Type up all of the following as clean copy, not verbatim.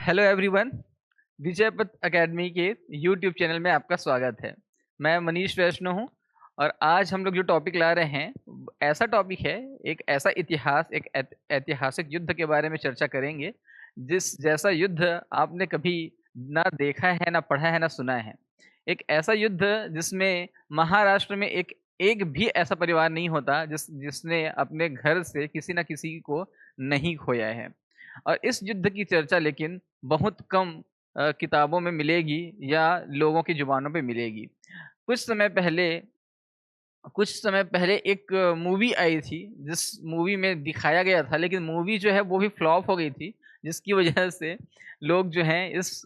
Hello everyone. विजय पथ academy के YouTube channel में आपका स्वागत है। मैं मनीष वैष्णव हूँ और आज हम लोग जो टॉपिक ला रहे हैं ऐसा टॉपिक है, एक ऐसा इतिहास, एक ऐतिहासिक युद्ध के बारे में चर्चा करेंगे जिस जैसा युद्ध आपने कभी ना देखा है, ना पढ़ा है, ना सुना है। एक ऐसा युद्ध जिसमें महाराष्ट्र में एक एक भी ऐसा परिवार नहीं होता जिसने अपने घर से किसी ना किसी को नहीं खोया है। और इस युद्ध की चर्चा लेकिन बहुत कम किताबों में मिलेगी या लोगों की ज़ुबानों पे मिलेगी। कुछ समय पहले कुछ समय पहले एक मूवी आई थी, जिस मूवी में दिखाया गया था, लेकिन मूवी जो है वो भी फ्लॉप हो गई थी, जिसकी वजह से लोग जो हैं इस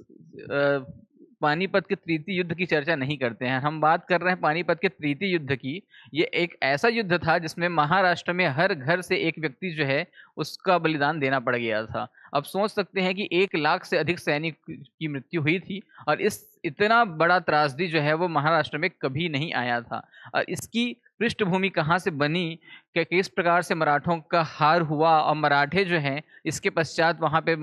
पानीपत के तृतीय युद्ध की चर्चा नहीं करते हैं। हम बात कर रहे हैं पानीपत के तृतीय युद्ध की। ये एक ऐसा युद्ध था जिसमें महाराष्ट्र में हर घर से एक व्यक्ति जो है उसका बलिदान देना पड़ गया था। अब सोच सकते हैं कि 1 लाख से अधिक सैनिक की मृत्यु हुई थी और इस इतना बड़ा त्रासदी जो है वो महाराष्ट्र में कभी नहीं आया था। और इसकी पृष्ठभूमि कहाँ से बनी, कि किस प्रकार से मराठों का हार हुआ और मराठे जो हैं इसके पश्चात वहाँ पे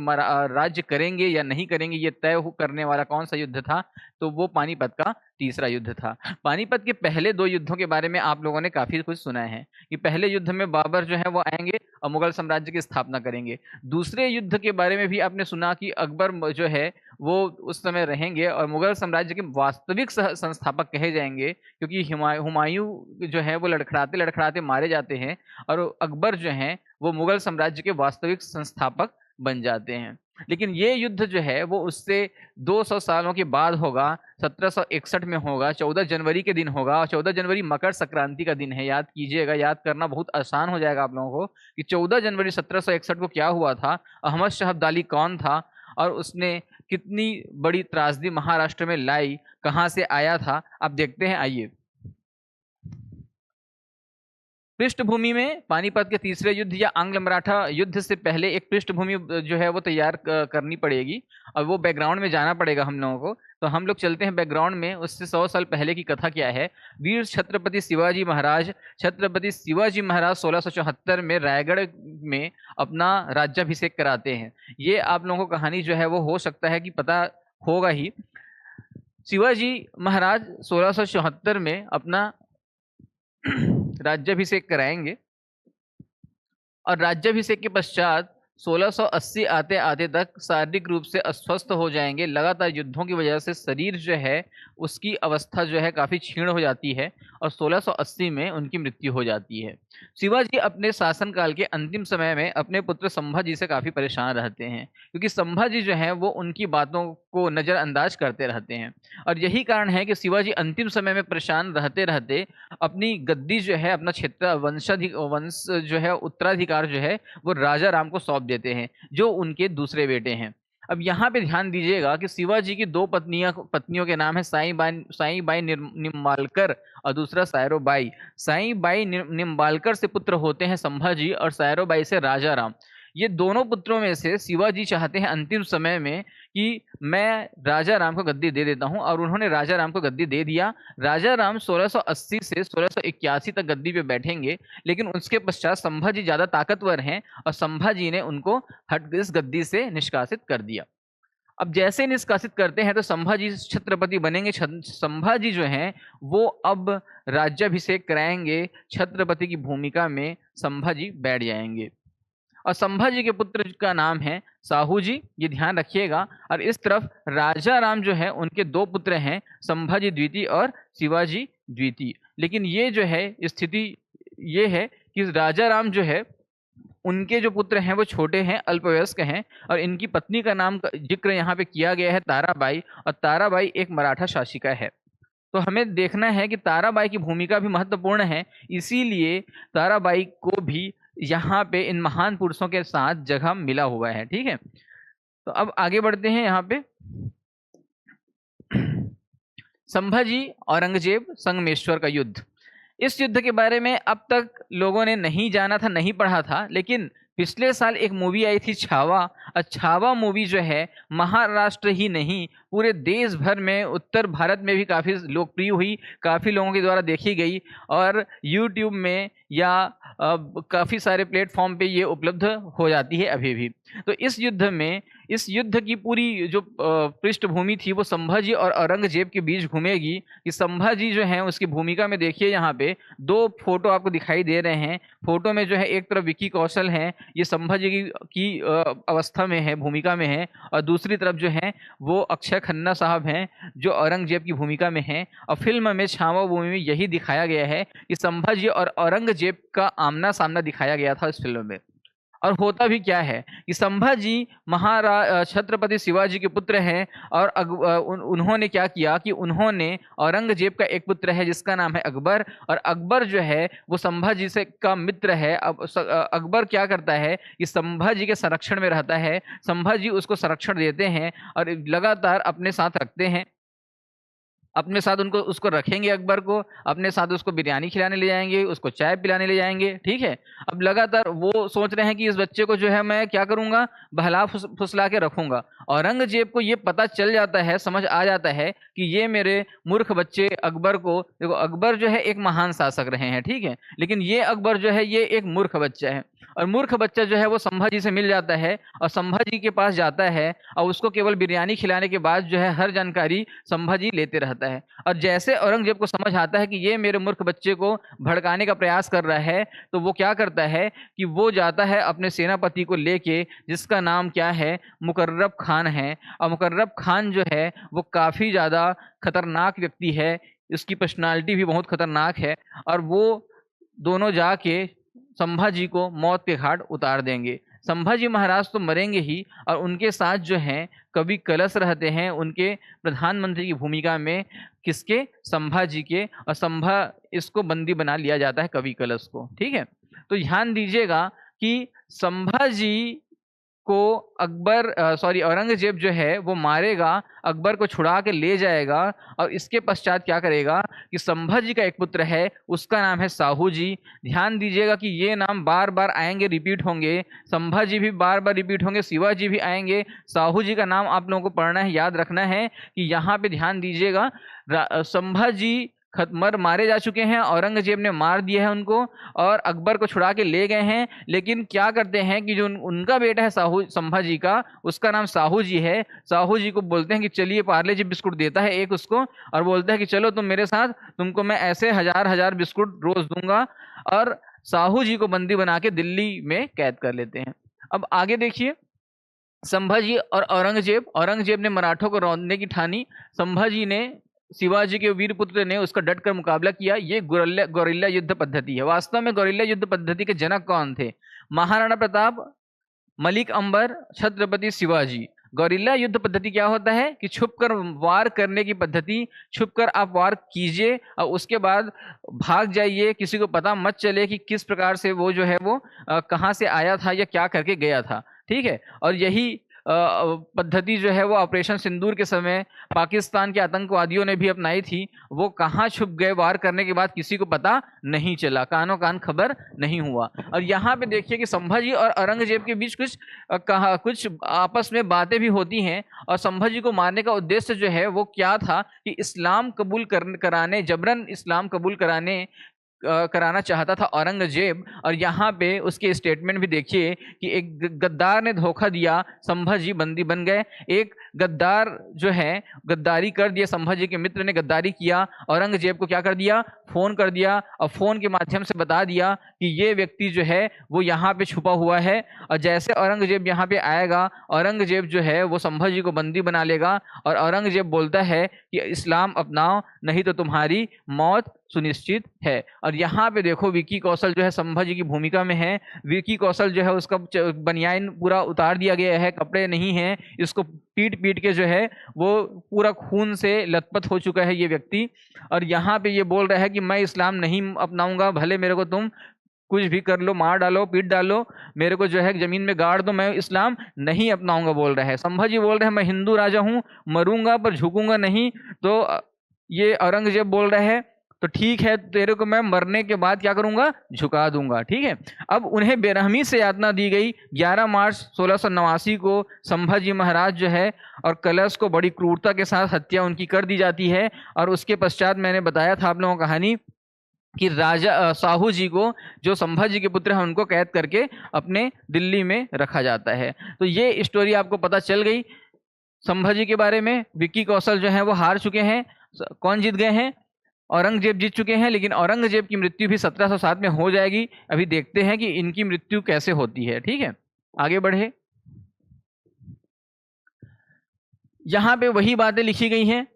राज्य करेंगे या नहीं करेंगे, ये तय करने वाला कौन सा युद्ध था, तो वो पानीपत का तीसरा युद्ध था। पानीपत के पहले 2 युद्धों के बारे में आप लोगों ने काफ़ी कुछ सुना है कि पहले युद्ध में बाबर जो है वो आएंगे और मुगल साम्राज्य की स्थापना करेंगे। दूसरे युद्ध के बारे में भी आपने सुना कि अकबर जो है वो उस समय रहेंगे और मुगल साम्राज्य के वास्तविक संस्थापक कहे जाएंगे, क्योंकि हुमायूं जो है वो लड़खड़ाते लड़खड़ाते मारे जाते हैं और अकबर जो हैं वो मुगल साम्राज्य के वास्तविक संस्थापक बन जाते हैं। लेकिन ये युद्ध जो है वो उससे 200 सालों के बाद होगा, 1761 में होगा, 14 जनवरी के दिन होगा। और 14 जनवरी मकर संक्रांति का दिन है, याद कीजिएगा, याद करना बहुत आसान हो जाएगा आप लोगों को कि 14 जनवरी 1761 को क्या हुआ था, अहमद शाह अब्दाली कौन था और उसने कितनी बड़ी त्रासदी महाराष्ट्र में लाई, कहाँ से आया था। आप देखते हैं, आइए। पृष्ठभूमि में पानीपत के तीसरे युद्ध या आंग्ल मराठा युद्ध से पहले एक पृष्ठभूमि जो है वो तैयार करनी पड़ेगी और वो बैकग्राउंड में जाना पड़ेगा हम लोगों को। तो हम लोग चलते हैं बैकग्राउंड में, उससे 100 साल पहले की कथा क्या है। वीर छत्रपति शिवाजी महाराज 1674 में रायगढ़ में अपना राज्याभिषेक कराते हैं। ये आप लोगों को कहानी जो है वो हो सकता है कि पता होगा ही। शिवाजी महाराज 1674 में अपना राज्याभिषेक कराएंगे और राज्याभिषेक के पश्चात 1680 आते आते तक शारीरिक रूप से अस्वस्थ हो जाएंगे। लगातार युद्धों की वजह से शरीर जो है उसकी अवस्था जो है काफ़ी क्षीण हो जाती है और 1680 में उनकी मृत्यु हो जाती है। शिवाजी अपने शासनकाल के अंतिम समय में अपने पुत्र संभाजी से काफ़ी परेशान रहते हैं, क्योंकि संभाजी जो है वो उनकी बातों को नज़रअंदाज करते रहते हैं। और यही कारण है कि शिवाजी अंतिम समय में परेशान रहते रहते अपनी गद्दी जो है, अपना क्षेत्र वंश जो है, उत्तराधिकार जो है वो राजा राम को सौंप देते हैं, जो उनके दूसरे बेटे हैं। अब यहाँ पे ध्यान दीजिएगा कि शिवाजी की 2 पत्नियों के नाम है साईबाई निम्बालकर और दूसरा सायरोबाई। साईबाई निम्बालकर से पुत्र होते हैं संभाजी और सायरोबाई से राजा राम। ये दोनों पुत्रों में से शिवाजी चाहते हैं अंतिम समय में कि मैं राजा राम को गद्दी दे देता हूं, और उन्होंने राजा राम को गद्दी दे दिया। राजा राम 1680 से 1681 तक गद्दी पे बैठेंगे, लेकिन उसके पश्चात संभाजी ज्यादा ताकतवर हैं और संभाजी ने उनको इस गद्दी से निष्कासित कर दिया। अब जैसे निष्कासित करते हैं तो संभाजी छत्रपति बनेंगे। संभाजी जो हैं वो अब राज्याभिषेक कराएंगे, छत्रपति की भूमिका में संभाजी बैठ जाएंगे और संभाजी के पुत्र का नाम है साहू जी, ये ध्यान रखिएगा। और इस तरफ राजा राम जो है उनके 2 पुत्र हैं, संभाजी द्वितीय और शिवाजी द्वितीय। लेकिन ये जो है स्थिति ये है कि राजा राम जो है उनके जो पुत्र हैं वो छोटे हैं, अल्पवयस्क हैं, और इनकी पत्नी का नाम का जिक्र यहाँ पे किया गया है ताराबाई, और ताराबाई एक मराठा शासिका है। तो हमें देखना है कि ताराबाई की भूमिका भी महत्वपूर्ण है, इसीलिए ताराबाई को भी यहाँ पे इन महान पुरुषों के साथ जगह मिला हुआ है। ठीक है, तो अब आगे बढ़ते हैं। यहाँ पे संभाजी औरंगजेब संगमेश्वर का युद्ध। इस युद्ध के बारे में अब तक लोगों ने नहीं जाना था, नहीं पढ़ा था, लेकिन पिछले साल एक मूवी आई थी छावा। छावा मूवी जो है महाराष्ट्र ही नहीं पूरे देश भर में, उत्तर भारत में भी काफ़ी लोकप्रिय हुई, काफ़ी लोगों के द्वारा देखी गई और यूट्यूब में या काफ़ी सारे प्लेटफॉर्म पे ये उपलब्ध हो जाती है अभी भी। तो इस युद्ध की पूरी जो पृष्ठभूमि थी वो संभाजी और औरंगजेब के बीच घूमेगी कि संभाजी जो है उसकी भूमिका में देखिए यहाँ पे दो फोटो आपको दिखाई दे रहे हैं। फोटो में जो है एक तरफ विक्की कौशल है, ये संभाजी की अवस्था में है, भूमिका में है, और दूसरी तरफ जो है वो अक्षय खन्ना साहब हैं जो औरंगजेब की भूमिका में हैं। और फिल्म में छावा भूमि में यही दिखाया गया है कि संभाजी और औरंगजेब का आमना सामना दिखाया गया था इस फिल्म में। और होता भी क्या है कि संभाजी छत्रपति शिवाजी के पुत्र हैं, और उन्होंने क्या किया कि उन्होंने औरंगजेब का एक पुत्र है जिसका नाम है अकबर, और अकबर जो है वो संभाजी से का मित्र है। अब अकबर क्या करता है कि संभाजी के संरक्षण में रहता है, संभाजी उसको संरक्षण देते हैं और लगातार अपने साथ रखते हैं, अपने साथ उसको रखेंगे, अकबर को अपने साथ उसको बिरयानी खिलाने ले जाएंगे, उसको चाय पिलाने ले जाएंगे, ठीक है। अब लगातार वो सोच रहे हैं कि इस बच्चे को जो है मैं क्या करूंगा, बहला फुसला के रखूंगा। औरंगजेब को ये पता चल जाता है, समझ आ जाता है कि ये मेरे मूर्ख बच्चे अकबर को, देखो अकबर जो है एक महान शासक रहे हैं, ठीक है, लेकिन ये अकबर जो है ये एक मूर्ख बच्चा है। और मूर्ख बच्चा जो है वो संभाजी से मिल जाता है और संभाजी के पास जाता है, और उसको केवल बिरयानी खिलाने के बाद जो है हर जानकारी संभाजी लेते रहता है। और जैसे औरंगजेब को समझ आता है कि ये मेरे मूर्ख बच्चे को भड़काने का प्रयास कर रहा है, तो वो क्या करता है कि वो जाता है अपने सेनापति को लेके, जिसका नाम क्या है, मुकर्रब खान है। और मुकर्रब खान जो है वो काफ़ी ज़्यादा खतरनाक व्यक्ति है, उसकी पर्सनालिटी भी बहुत खतरनाक है, और वो दोनों जाके संभाजी को मौत के घाट उतार देंगे। संभाजी महाराज तो मरेंगे ही, और उनके साथ जो हैं कवि कलश रहते हैं उनके प्रधानमंत्री की भूमिका में, किसके, संभाजी के। और इसको बंदी बना लिया जाता है कवि कलश को, ठीक है। तो ध्यान दीजिएगा कि संभाजी को औरंगजेब जो है वो मारेगा, अकबर को छुड़ा के ले जाएगा, और इसके पश्चात क्या करेगा कि संभाजी का एक पुत्र है, उसका नाम है साहू जी। ध्यान दीजिएगा कि ये नाम बार बार आएंगे, रिपीट होंगे, संभाजी भी बार बार रिपीट होंगे, शिवाजी भी आएंगे, साहू जी का नाम आप लोगों को पढ़ना है, याद रखना है कि यहाँ पे ध्यान दीजिएगा संभाजी मारे जा चुके हैं, औरंगजेब ने मार दिया है उनको, और अकबर को छुड़ा के ले गए हैं। लेकिन क्या करते हैं कि जो उनका बेटा है संभाजी का, उसका नाम साहू जी है, साहू जी को बोलते हैं कि चलिए, पार्ले जी बिस्कुट देता है एक उसको, और बोलता है कि चलो तुम मेरे साथ, तुमको मैं ऐसे हजार हजार बिस्कुट रोज दूंगा। और साहू जी को बंदी बना के दिल्ली में कैद कर लेते हैं। अब आगे देखिए, संभाजी और औरंगजेब ने मराठों को रौंदने की ठानी, संभाजी ने, शिवाजी के वीर पुत्र ने उसका डटकर मुकाबला किया। ये गौरिल्ला युद्ध पद्धति है। वास्तव में गौरिल्ला युद्ध पद्धति के जनक कौन थे? महाराणा प्रताप, मलिक अंबर, छत्रपति शिवाजी। गौरिल्ला युद्ध पद्धति क्या होता है कि छुपकर वार करने की पद्धति, छुपकर आप वार कीजिए और उसके बाद भाग जाइए, किसी को पता मत चले कि किस प्रकार से वो जो है वो कहाँ से आया था या क्या करके गया था, ठीक है। और यही पद्धति जो है वो ऑपरेशन सिंदूर के समय पाकिस्तान के आतंकवादियों ने भी अपनाई थी। वो कहाँ छुप गए वार करने के बाद किसी को पता नहीं चला, कानो कान खबर नहीं हुआ। और यहाँ पे देखिए कि संभाजी और औरंगजेब के बीच कुछ आपस में बातें भी होती हैं। और संभाजी को मारने का उद्देश्य जो है वो क्या था कि इस्लाम कबूल कराने, जबरन इस्लाम कबूल कराना चाहता था औरंगजेब। और यहाँ पे उसके स्टेटमेंट भी देखिए कि एक गद्दार ने धोखा दिया, संभाजी बंदी बन गए। एक गद्दार जो है गद्दारी कर दिया, संभाजी के मित्र ने गद्दारी किया, औरंगजेब को क्या कर दिया, फोन कर दिया, और फोन के माध्यम से बता दिया कि ये व्यक्ति जो है वो यहाँ पे छुपा हुआ है। और जैसे औरंगजेब यहाँ पे आएगा, औरंगजेब जो है वो संभाजी को बंदी बना लेगा। और औरंगजेब बोलता है कि इस्लाम अपनाओ, नहीं तो तुम्हारी मौत सुनिश्चित है। और यहाँ पे देखो विकी कौशल जो है संभाजी की भूमिका में है। विकी कौशल जो है उसका बनियान पूरा उतार दिया गया है, कपड़े नहीं हैं, इसको पीट पीट के जो है वो पूरा खून से लथपथ हो चुका है ये व्यक्ति। और यहाँ पे ये बोल रहा है कि मैं इस्लाम नहीं अपनाऊंगा, भले मेरे को तुम कुछ भी कर लो, मार डालो, पीट डालो, मेरे को जो है जमीन में गाड़ दो, मैं इस्लाम नहीं अपनाऊंगा बोल रहा है। संभाजी बोल रहे हैं मैं हिंदू राजा हूँ, मरूंगा पर झुकूंगा नहीं। तो ये औरंगजेब बोल रहे हैं तो ठीक है, तेरे को मैं मरने के बाद क्या करूंगा, झुका दूंगा, ठीक है। अब उन्हें बेरहमी से यातना दी गई। 11 मार्च 1689 को संभाजी महाराज जो है और कलश को बड़ी क्रूरता के साथ हत्या उनकी कर दी जाती है। और उसके पश्चात मैंने बताया था आप लोगों को कहानी कि राजा साहू जी को, जो संभाजी के पुत्र हैं, उनको कैद करके अपने दिल्ली में रखा जाता है। तो ये स्टोरी आपको पता चल गई संभाजी के बारे में। विक्की कौशल जो है वो हार चुके हैं। कौन जीत गए हैं? औरंगजेब जीत चुके हैं। लेकिन औरंगजेब की मृत्यु भी 1707 में हो जाएगी। अभी देखते हैं कि इनकी मृत्यु कैसे होती है। ठीक है, आगे बढ़े। यहाँ पे वही बातें लिखी गई हैं।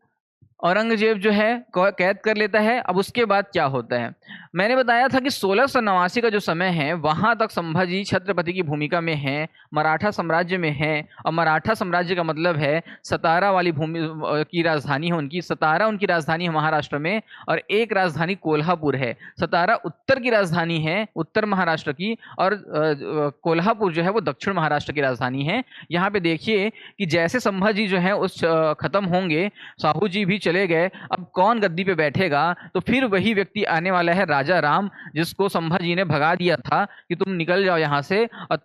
औरंगजेब जो है कैद कर लेता है। अब उसके बाद क्या होता है? मैंने बताया था कि 1689 का जो समय है, वहां तक संभाजी छत्रपति की भूमिका में है, मराठा साम्राज्य में है। और मराठा साम्राज्य का मतलब है सतारा वाली भूमि की राजधानी है उनकी। सतारा उनकी राजधानी है महाराष्ट्र में, और एक राजधानी कोल्हापुर है। सतारा उत्तर की राजधानी है, उत्तर महाराष्ट्र की, और कोल्हापुर जो है वो दक्षिण महाराष्ट्र की राजधानी है। यहाँ पे देखिए कि जैसे संभाजी जो है उस खत्म होंगे, साहू जी भी चले गए, अब कौन गद्दी पे बैठेगा? तो फिर वही व्यक्ति आने वाला है, राजा राम, जिसको संभाजी ने भगा दिया था कि तुम निकल जाओ यहाँ से। और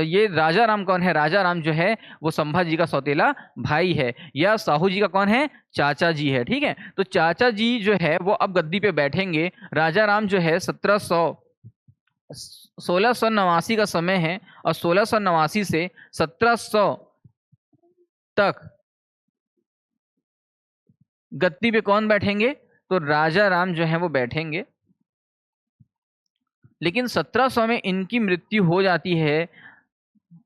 ये राजा राम कौन है? राजा राम जो है वो संभाजी का सौतेला भाई है, या साहू जी का कौन है? चाचा जी है। ठीक है, तो चाचा जी जो है वो अब गद्दी पे बैठेंगे। राजा राम जो है 1689 का समय है, और 1689 से 1700 तक गद्दी पे कौन बैठेंगे? तो राजा राम जो है वो बैठेंगे। लेकिन 1700 में इनकी मृत्यु हो जाती है,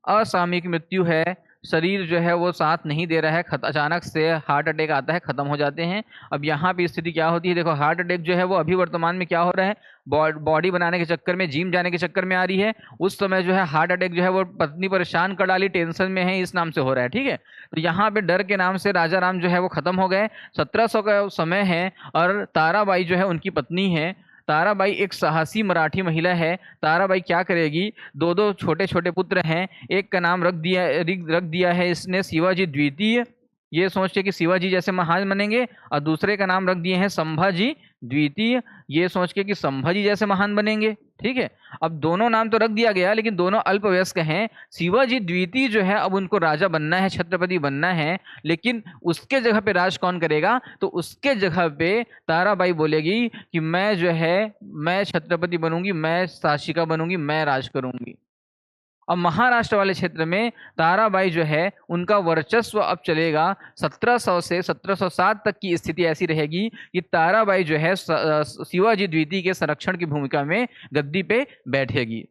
असामयिक मृत्यु है। शरीर जो है वो साथ नहीं दे रहा है, अचानक से हार्ट अटैक आता है, खत्म हो जाते हैं। अब यहाँ पे स्थिति क्या होती है? देखो, हार्ट अटैक जो है वो अभी वर्तमान में क्या हो रहा है? बॉडी बनाने के चक्कर में, जिम जाने के चक्कर में आ रही है। उस समय जो है हार्ट अटैक जो है वो पत्नी परेशान कर डाली, टेंशन में है, इस नाम से हो रहा है। ठीक है, तो यहाँ पे डर के नाम से राजा राम जो है वो खत्म हो गए। 1700 का समय है, और ताराबाई जो है उनकी पत्नी है। ताराबाई एक साहसी मराठी महिला है। ताराबाई क्या करेगी? दो दो छोटे छोटे पुत्र हैं। एक का नाम रख दिया है इसने शिवाजी द्वितीय, ये सोच के कि शिवाजी जैसे महान बनेंगे। और दूसरे का नाम रख दिए हैं संभाजी द्वितीय, ये सोच के कि संभाजी जैसे महान बनेंगे। ठीक है, अब दोनों नाम तो रख दिया गया, लेकिन दोनों अल्पवयस्क हैं। शिवाजी द्वितीय जो है अब उनको राजा बनना है, छत्रपति बनना है। लेकिन उसके जगह पे राज कौन करेगा? तो उसके जगह पे ताराबाई बोलेगी कि मैं जो है, मैं छत्रपति बनूंगी, मैं शासिका बनूंगी, मैं राज करूंगी। अब महाराष्ट्र वाले क्षेत्र में ताराबाई जो है उनका वर्चस्व अब चलेगा। 1700 से 1707 तक की स्थिति ऐसी रहेगी कि ताराबाई जो है शिवाजी द्वितीय के संरक्षण की भूमिका में गद्दी पे बैठेगी।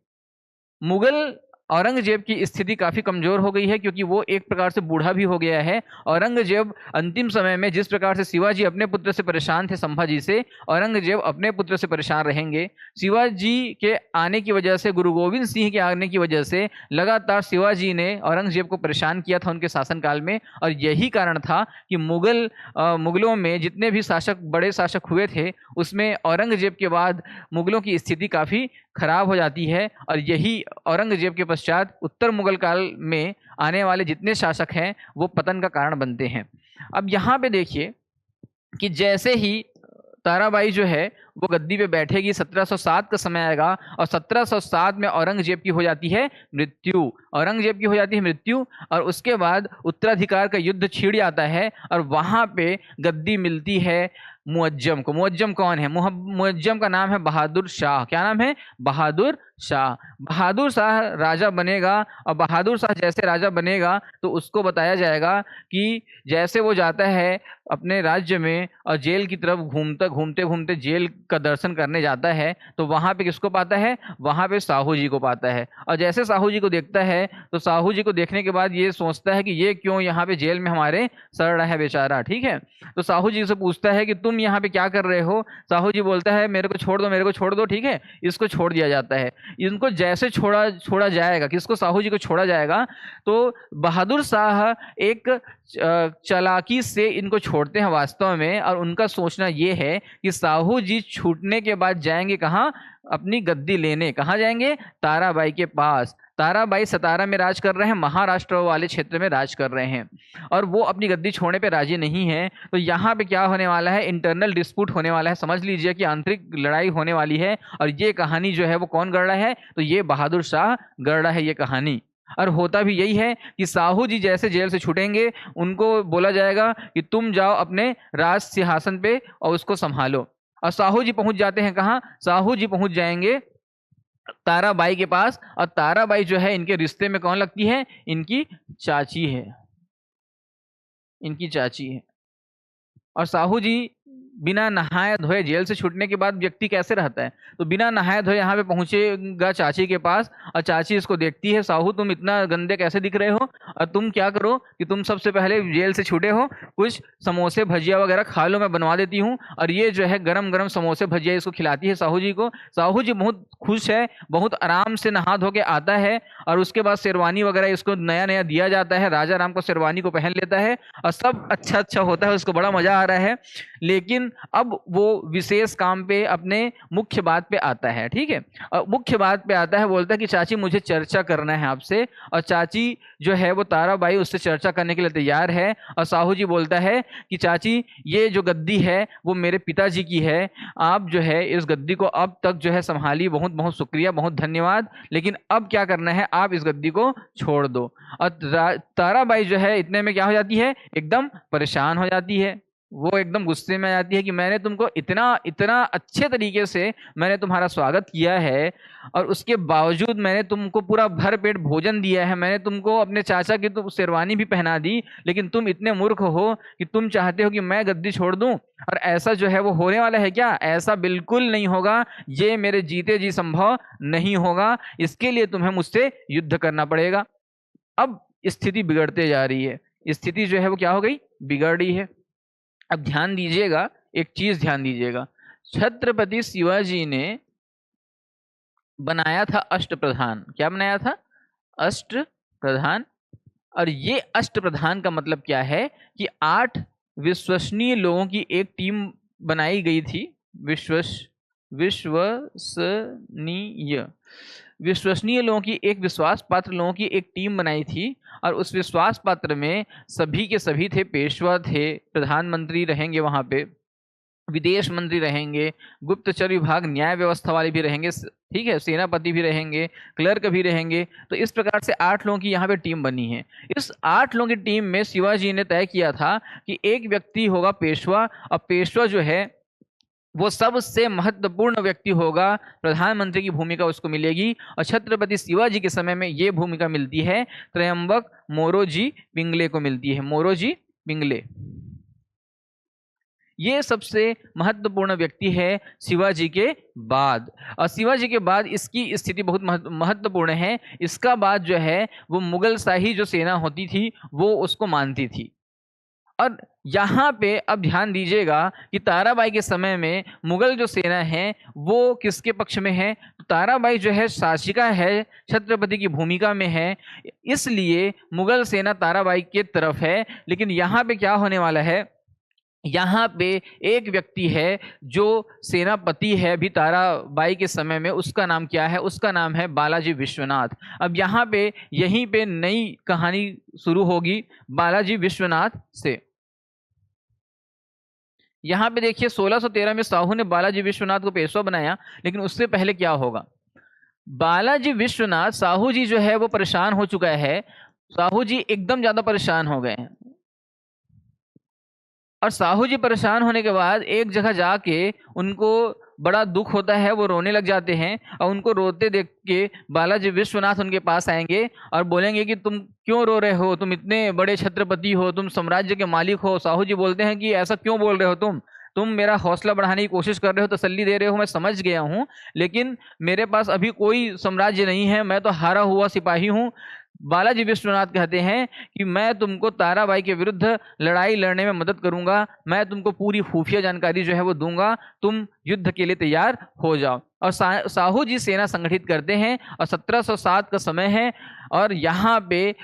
मुगल औरंगजेब की स्थिति काफ़ी कमज़ोर हो गई है, क्योंकि वो एक प्रकार से बूढ़ा भी हो गया है। औरंगजेब अंतिम समय में जिस प्रकार से शिवाजी अपने पुत्र से परेशान थे संभाजी से, औरंगजेब अपने पुत्र से परेशान रहेंगे। शिवाजी के आने की वजह से, गुरु गोविंद सिंह के आने की वजह से लगातार शिवाजी ने औरंगजेब को परेशान किया था उनके शासनकाल में। और यही कारण था कि मुगलों में जितने भी शासक, बड़े शासक हुए थे, उसमें औरंगजेब के बाद मुगलों की स्थिति काफ़ी खराब हो जाती है। और यही औरंगजेब के पश्चात उत्तर मुगल काल में आने वाले जितने शासक हैं वो पतन का कारण बनते हैं। अब यहाँ पे देखिए कि जैसे ही ताराबाई जो है वो गद्दी पे बैठेगी, 1707 का समय आएगा, और 1707 में औरंगजेब की हो जाती है मृत्यु। औरंगजेब की हो जाती है मृत्यु, और उसके बाद उत्तराधिकार का युद्ध छिड़ जाता है, और वहाँ पे गद्दी मिलती है मुअज्जम को। मुअज्जम कौन है? मुअज्जम का नाम है बहादुर शाह। क्या नाम है? बहादुर शाह। बहादुर शाह राजा बनेगा, और बहादुर शाह जैसे राजा बनेगा तो उसको बताया जाएगा कि जैसे वो जाता है अपने राज्य में और जेल की तरफ घूमते घूमते जेल का दर्शन करने जाता है, तो वहाँ पे किसको पाता है? वहाँ पे साहू जी को पाता है। और जैसे साहू जी को देखता है तो साहू जी को देखने के बाद ये सोचता है कि ये क्यों यहाँ पे जेल में हमारे सड़ रहा है बेचारा। ठीक है, तो साहू जी से पूछता है कि तुम यहाँ पे क्या कर रहे हो? साहू जी बोलता है मेरे को छोड़ दो, मेरे को छोड़ दो। ठीक है, इसको छोड़ दिया जाता है। इनको जैसे छोड़ा जाएगा, किसको? साहू जी को छोड़ा जाएगा, तो बहादुर शाह एक चालाकी से इनको छोड़ते हैं वास्तव में। और उनका सोचना ये है कि साहू जी छूटने के बाद जाएंगे कहाँ? अपनी गद्दी लेने। कहाँ जाएंगे? ताराबाई के पास। ताराबाई सतारा में राज कर रहे हैं, महाराष्ट्र वाले क्षेत्र में राज कर रहे हैं, और वो अपनी गद्दी छोड़ने पे राजी नहीं है। तो यहाँ पे क्या होने वाला है? इंटरनल डिस्प्यूट होने वाला है। समझ लीजिए कि आंतरिक लड़ाई होने वाली है। और ये कहानी जो है वो कौन गढ़ रहा है? तो ये बहादुर शाह गढ़ रहा है ये कहानी। और होता भी यही है कि साहू जी जैसे जेल से छूटेंगे, उनको बोला जाएगा कि तुम जाओ अपने राज सिंहासन पे और उसको संभालो। और साहू जी पहुंच जाते हैं कहाँ? साहू जी पहुंच जाएंगे ताराबाई के पास, और ताराबाई जो है इनके रिश्ते में कौन लगती है? इनकी चाची है, इनकी चाची है। और साहू जी बिना नहाए धोए, जेल से छूटने के बाद व्यक्ति कैसे रहता है, तो बिना नहाए धोए यहाँ पे पहुंचेगा चाची के पास, और चाची इसको देखती है, साहू तुम इतना गंदे कैसे दिख रहे हो, और तुम क्या करो कि तुम सबसे पहले जेल से छूटे हो, कुछ समोसे भजिया वगैरह खा लो, मैं बनवा देती हूँ। और ये जो है गरम गरम समोसे भजिया इसको खिलाती है साहू जी को। साहू जी बहुत खुश है, बहुत आराम से नहा धो के आता है, और उसके बाद शेरवानी वगैरह इसको नया नया दिया जाता है, राजा राम को शेरवानी को पहन लेता है, और सब अच्छा अच्छा होता है, उसको बड़ा मजा आ रहा है। लेकिन अब वो विशेष काम पे, अपने मुख्य बात पे आता है, ठीक है। और मुख्य बात पे आता है, बोलता है कि चाची मुझे चर्चा करना है आपसे। और चाची जो है वो ताराबाई उससे चर्चा करने के लिए तैयार है। और साहू जी बोलता है कि चाची ये जो गद्दी है वो मेरे पिताजी की है, आप जो है इस गद्दी को अब तक जो है संभाली, बहुत बहुत शुक्रिया, बहुत धन्यवाद, लेकिन अब क्या करना है, आप इस गद्दी को छोड़ दो। और ताराबाई जो है इतने में क्या हो जाती है, एकदम परेशान हो जाती है, वो एकदम गुस्से में आ जाती है कि मैंने तुमको इतना इतना अच्छे तरीके से मैंने तुम्हारा स्वागत किया है, और उसके बावजूद मैंने तुमको पूरा भर पेट भोजन दिया है, मैंने तुमको अपने चाचा की तो शेरवानी भी पहना दी, लेकिन तुम इतने मूर्ख हो कि तुम चाहते हो कि मैं गद्दी छोड़ दूं। और ऐसा जो है वो होने वाला है क्या? ऐसा बिल्कुल नहीं होगा, ये मेरे जीते जी संभव नहीं होगा, इसके लिए तुम्हें मुझसे युद्ध करना पड़ेगा। अब स्थिति बिगड़ते जा रही है, स्थिति जो है वो क्या हो गई, बिगड़ रही है। अब ध्यान दीजिएगा, एक चीज ध्यान दीजिएगा, छत्रपति शिवाजी ने बनाया था अष्टप्रधान। क्या बनाया था? अष्टप्रधान। और ये अष्टप्रधान का मतलब क्या है कि 8 विश्वसनीय लोगों की एक टीम बनाई गई थी। विश्वसनीय विश्वसनीय लोगों की एक, विश्वास पात्र लोगों की एक टीम बनाई थी। और उस विश्वास पात्र में सभी के सभी थे, पेशवा थे, प्रधानमंत्री रहेंगे वहां पे, विदेश मंत्री रहेंगे, गुप्तचर विभाग न्याय व्यवस्था वाले भी रहेंगे, ठीक है, सेनापति भी रहेंगे, क्लर्क भी रहेंगे। तो इस प्रकार से 8 लोगों की यहाँ पे टीम बनी है। इस 8 लोगों की टीम में शिवाजी ने तय किया था कि एक व्यक्ति होगा पेशवा, और पेशवा जो है वो सबसे महत्वपूर्ण व्यक्ति होगा, प्रधानमंत्री की भूमिका उसको मिलेगी। और छत्रपति शिवाजी के समय में ये भूमिका मिलती है त्रयंबक मोरोजी पिंगले को मिलती है, मोरोजी पिंगले। ये सबसे महत्वपूर्ण व्यक्ति है शिवाजी के बाद। और शिवाजी के बाद इसकी स्थिति बहुत महत्वपूर्ण है। इसका बाद जो है वो मुगल शाही जो सेना होती थी वो उसको मानती थी। और यहाँ पे अब ध्यान दीजिएगा कि ताराबाई के समय में मुगल जो सेना है वो किसके पक्ष में है? तो ताराबाई जो है शासिका है, छत्रपति की भूमिका में है, इसलिए मुगल सेना ताराबाई के तरफ है। लेकिन यहाँ पे क्या होने वाला है, यहाँ पे एक व्यक्ति है जो सेनापति है भी ताराबाई के समय में, उसका नाम क्या है? उसका नाम है बालाजी विश्वनाथ। अब यहाँ पे यहीं पे नई कहानी शुरू होगी बालाजी विश्वनाथ से। यहाँ पे देखिए 1613 में साहू ने बालाजी विश्वनाथ को पेशवा बनाया, लेकिन उससे पहले क्या होगा? बालाजी विश्वनाथ, साहू जी जो है वो परेशान हो चुका है, साहू जी एकदम ज्यादा परेशान हो गए हैं। और साहू जी परेशान होने के बाद एक जगह जाके उनको बड़ा दुख होता है, वो रोने लग जाते हैं। और उनको रोते देख के बालाजी विश्वनाथ उनके पास आएंगे और बोलेंगे कि तुम क्यों रो रहे हो, तुम इतने बड़े छत्रपति हो, तुम साम्राज्य के मालिक हो। साहू जी बोलते हैं कि ऐसा क्यों बोल रहे हो, तुम मेरा हौसला बढ़ाने की कोशिश कर रहे हो, तसल्ली दे रहे हो, मैं समझ गया हूँ, लेकिन मेरे पास अभी कोई साम्राज्य नहीं है, मैं तो हारा हुआ सिपाही हूँ। बालाजी विश्वनाथ कहते हैं कि मैं तुमको ताराबाई के विरुद्ध लड़ाई लड़ने में मदद करूंगा, मैं तुमको पूरी खुफिया जानकारी जो है वो दूंगा, तुम युद्ध के लिए तैयार हो जाओ। और साहू जी सेना संगठित करते हैं, और 1707 का समय है, और यहाँ पे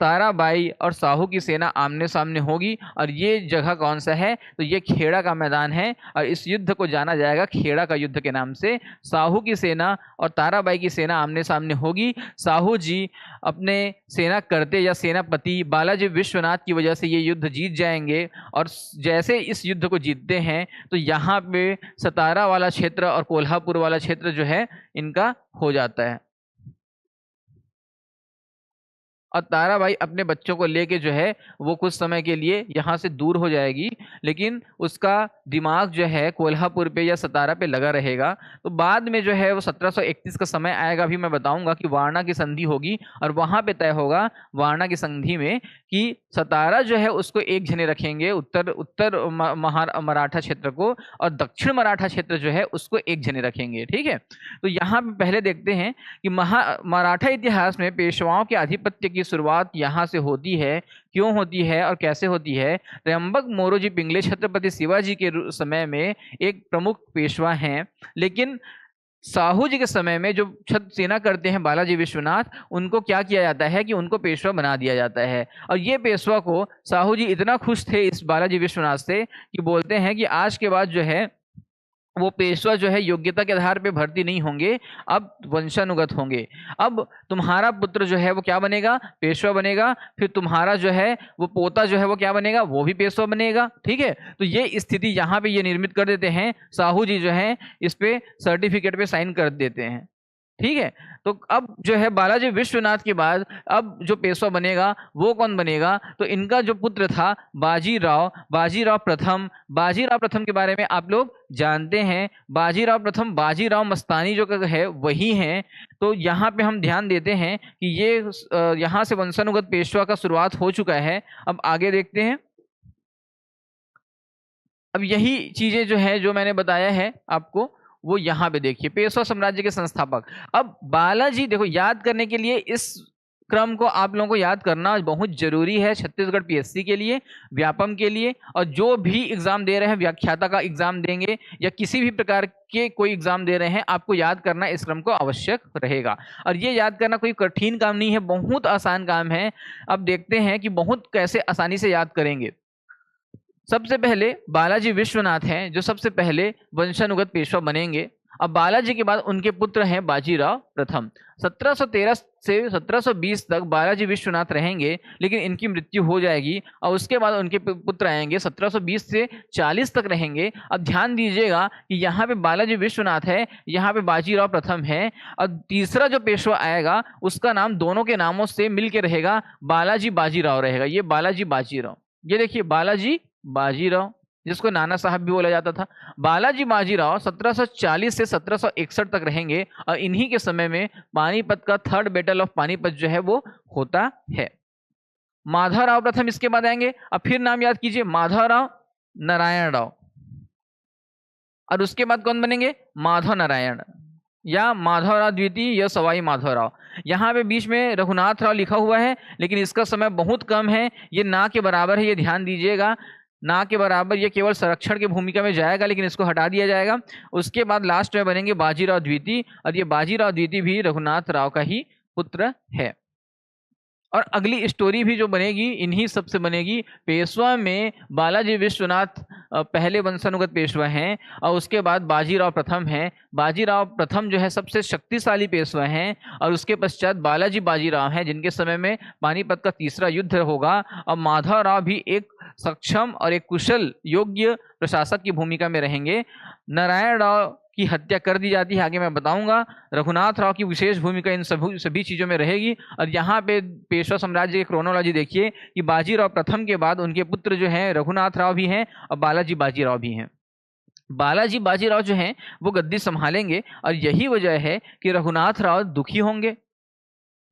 ताराबाई और साहू की सेना आमने सामने होगी। और ये जगह कौन सा है? तो ये खेड़ा का मैदान है, और इस युद्ध को जाना जाएगा खेड़ा का युद्ध के नाम से। साहू की सेना और ताराबाई की सेना आमने सामने होगी। साहू जी अपने सेना करते या सेनापति बालाजी विश्वनाथ की वजह से ये युद्ध जीत जाएंगे। और जैसे इस युद्ध को जीतते हैं तो यहाँ पे सतारा वाला क्षेत्र और कोल्हापुर वाला क्षेत्र जो है इनका हो जाता है। और ताराबाई अपने बच्चों को लेके जो है वो कुछ समय के लिए यहाँ से दूर हो जाएगी, लेकिन उसका दिमाग जो है कोल्हापुर पे या सतारा पे लगा रहेगा। तो बाद में जो है वो 1731 का समय आएगा, अभी मैं बताऊंगा कि वारणा की संधि होगी और वहां पे तय होगा वारणा की संधि में कि सतारा जो है उसको एक जने रखेंगे, उत्तर उत्तर मराठा क्षेत्र को, और दक्षिण मराठा क्षेत्र जो है उसको एक जने रखेंगे। ठीक है, तो यहाँ पे पहले देखते हैं कि मराठा इतिहास में पेशवाओं के आधिपत्य की शुरुआत यहाँ से होती है, क्यों होती है और कैसे होती है। त्र्यंबक मोरोजी पिंगले छत्रपति शिवाजी के समय में एक प्रमुख पेशवा हैं, लेकिन साहू जी के समय में जो छत्र सेना करते हैं बालाजी विश्वनाथ, उनको क्या किया जाता है कि उनको पेशवा बना दिया जाता है। और ये पेशवा को साहू जी इतना खुश थे इस बालाजी विश्वनाथ से कि बोलते हैं कि आज के बाद जो है वो पेशवा जो है योग्यता के आधार पे भर्ती नहीं होंगे, अब वंशानुगत होंगे। अब तुम्हारा पुत्र जो है वो क्या बनेगा, पेशवा बनेगा, फिर तुम्हारा जो है वो पोता जो है वो क्या बनेगा, वो भी पेशवा बनेगा। ठीक है, तो ये स्थिति यहाँ पे ये निर्मित कर देते हैं साहू जी, जो है इस पे सर्टिफिकेट पे साइन कर देते हैं। ठीक है, तो अब जो है बालाजी विश्वनाथ के बाद अब जो पेशवा बनेगा वो कौन बनेगा, तो इनका जो पुत्र था बाजीराव, बाजीराव प्रथम के बारे में आप लोग जानते हैं। बाजीराव प्रथम बाजीराव मस्तानी जो है वही हैं। तो यहाँ पे हम ध्यान देते हैं कि ये यहाँ से वंशानुगत पेशवा का शुरुआत हो चुका है। अब आगे देखते हैं। अब यही चीजें जो है जो मैंने बताया है आपको, वो यहाँ पे देखिए, पेशवा साम्राज्य के संस्थापक। अब बालाजी, देखो याद करने के लिए इस क्रम को आप लोगों को याद करना बहुत जरूरी है छत्तीसगढ़ पीएससी के लिए, व्यापम के लिए, और जो भी एग्जाम दे रहे हैं, व्याख्याता का एग्जाम देंगे या किसी भी प्रकार के कोई एग्जाम दे रहे हैं, आपको याद करना इस क्रम को आवश्यक रहेगा। और ये याद करना कोई कठिन काम नहीं है, बहुत आसान काम है। अब देखते हैं कि बहुत कैसे आसानी से याद करेंगे। सबसे पहले बालाजी विश्वनाथ हैं जो सबसे पहले वंशानुगत पेशवा बनेंगे। अब बालाजी के बाद उनके पुत्र हैं बाजीराव प्रथम। 1713 से 1720 तक बालाजी विश्वनाथ रहेंगे, लेकिन इनकी मृत्यु हो जाएगी और उसके बाद उनके पुत्र आएंगे, 1720 से 40 तक रहेंगे। अब ध्यान दीजिएगा कि यहाँ पे बालाजी विश्वनाथ है, यहाँ पे बाजीराव प्रथम है, और तीसरा जो पेशवा आएगा उसका नाम दोनों के नामों से मिलके रहेगा, बालाजी बाजीराव रहेगा। ये बालाजी बाजीराव, ये देखिए बालाजी बाजीराव, जिसको नाना साहब भी बोला जाता था। बालाजी बाजीराव 1740 से 1761 तक रहेंगे और इन्हीं के समय में पानीपत का थर्ड बैटल ऑफ पानीपत जो है वो होता है। माधवराव प्रथम इसके बाद आएंगे। अब फिर नाम याद कीजिए, माधवराव नारायण राव, और उसके बाद कौन बनेंगे, माधव नारायण या माधवराव द्वितीय या सवाई माधवराव। यहाँ पे बीच में रघुनाथ राव लिखा हुआ है, लेकिन इसका समय बहुत कम है, ये ना के बराबर है, ये ध्यान दीजिएगा, ना के बराबर, ये केवल संरक्षण की भूमिका में जाएगा, लेकिन इसको हटा दिया जाएगा। उसके बाद लास्ट में बनेंगे बाजीराव द्वितीय, और ये बाजीराव द्वितीय भी रघुनाथ राव का ही पुत्र है। और अगली स्टोरी भी जो बनेगी इन्हीं सबसे बनेगी। पेशवा में बालाजी विश्वनाथ पहले वंशानुगत पेशवा हैं, और उसके बाद बाजीराव प्रथम हैं। बाजीराव प्रथम जो है सबसे शक्तिशाली पेशवा हैं, और उसके पश्चात बालाजी बाजीराव हैं, जिनके समय में पानीपत का तीसरा युद्ध होगा। और माधवराव भी एक सक्षम और एक कुशल योग्य प्रशासक की भूमिका में रहेंगे। नारायण राव की हत्या कर दी जाती है, आगे मैं बताऊंगा। रघुनाथ राव की विशेष भूमिका इन सभी चीज़ों में रहेगी। और यहाँ पे पेशवा साम्राज्य की क्रोनोलॉजी देखिए कि बाजीराव प्रथम के बाद उनके पुत्र जो हैं रघुनाथ राव भी हैं और बालाजी बाजीराव भी हैं। बालाजी बाजीराव जो हैं वो गद्दी संभालेंगे, और यही वजह है कि रघुनाथ राव दुखी होंगे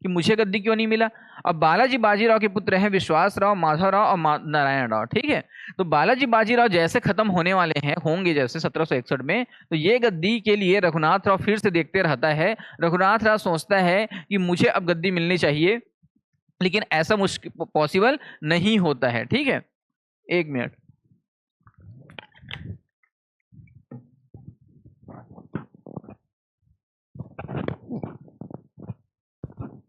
कि मुझे गद्दी क्यों नहीं मिला। अब बालाजी बाजीराव के पुत्र हैं विश्वास राव, माधव राव और नारायण राव। ठीक है, तो बालाजी बाजीराव जैसे खत्म होने वाले हैं, होंगे जैसे 1761 में, तो ये गद्दी के लिए रघुनाथ राव फिर से देखते रहता है। रघुनाथ राव सोचता है कि मुझे अब गद्दी मिलनी चाहिए, लेकिन ऐसा मुश्किल पॉसिबल नहीं होता है। ठीक है, एक मिनट।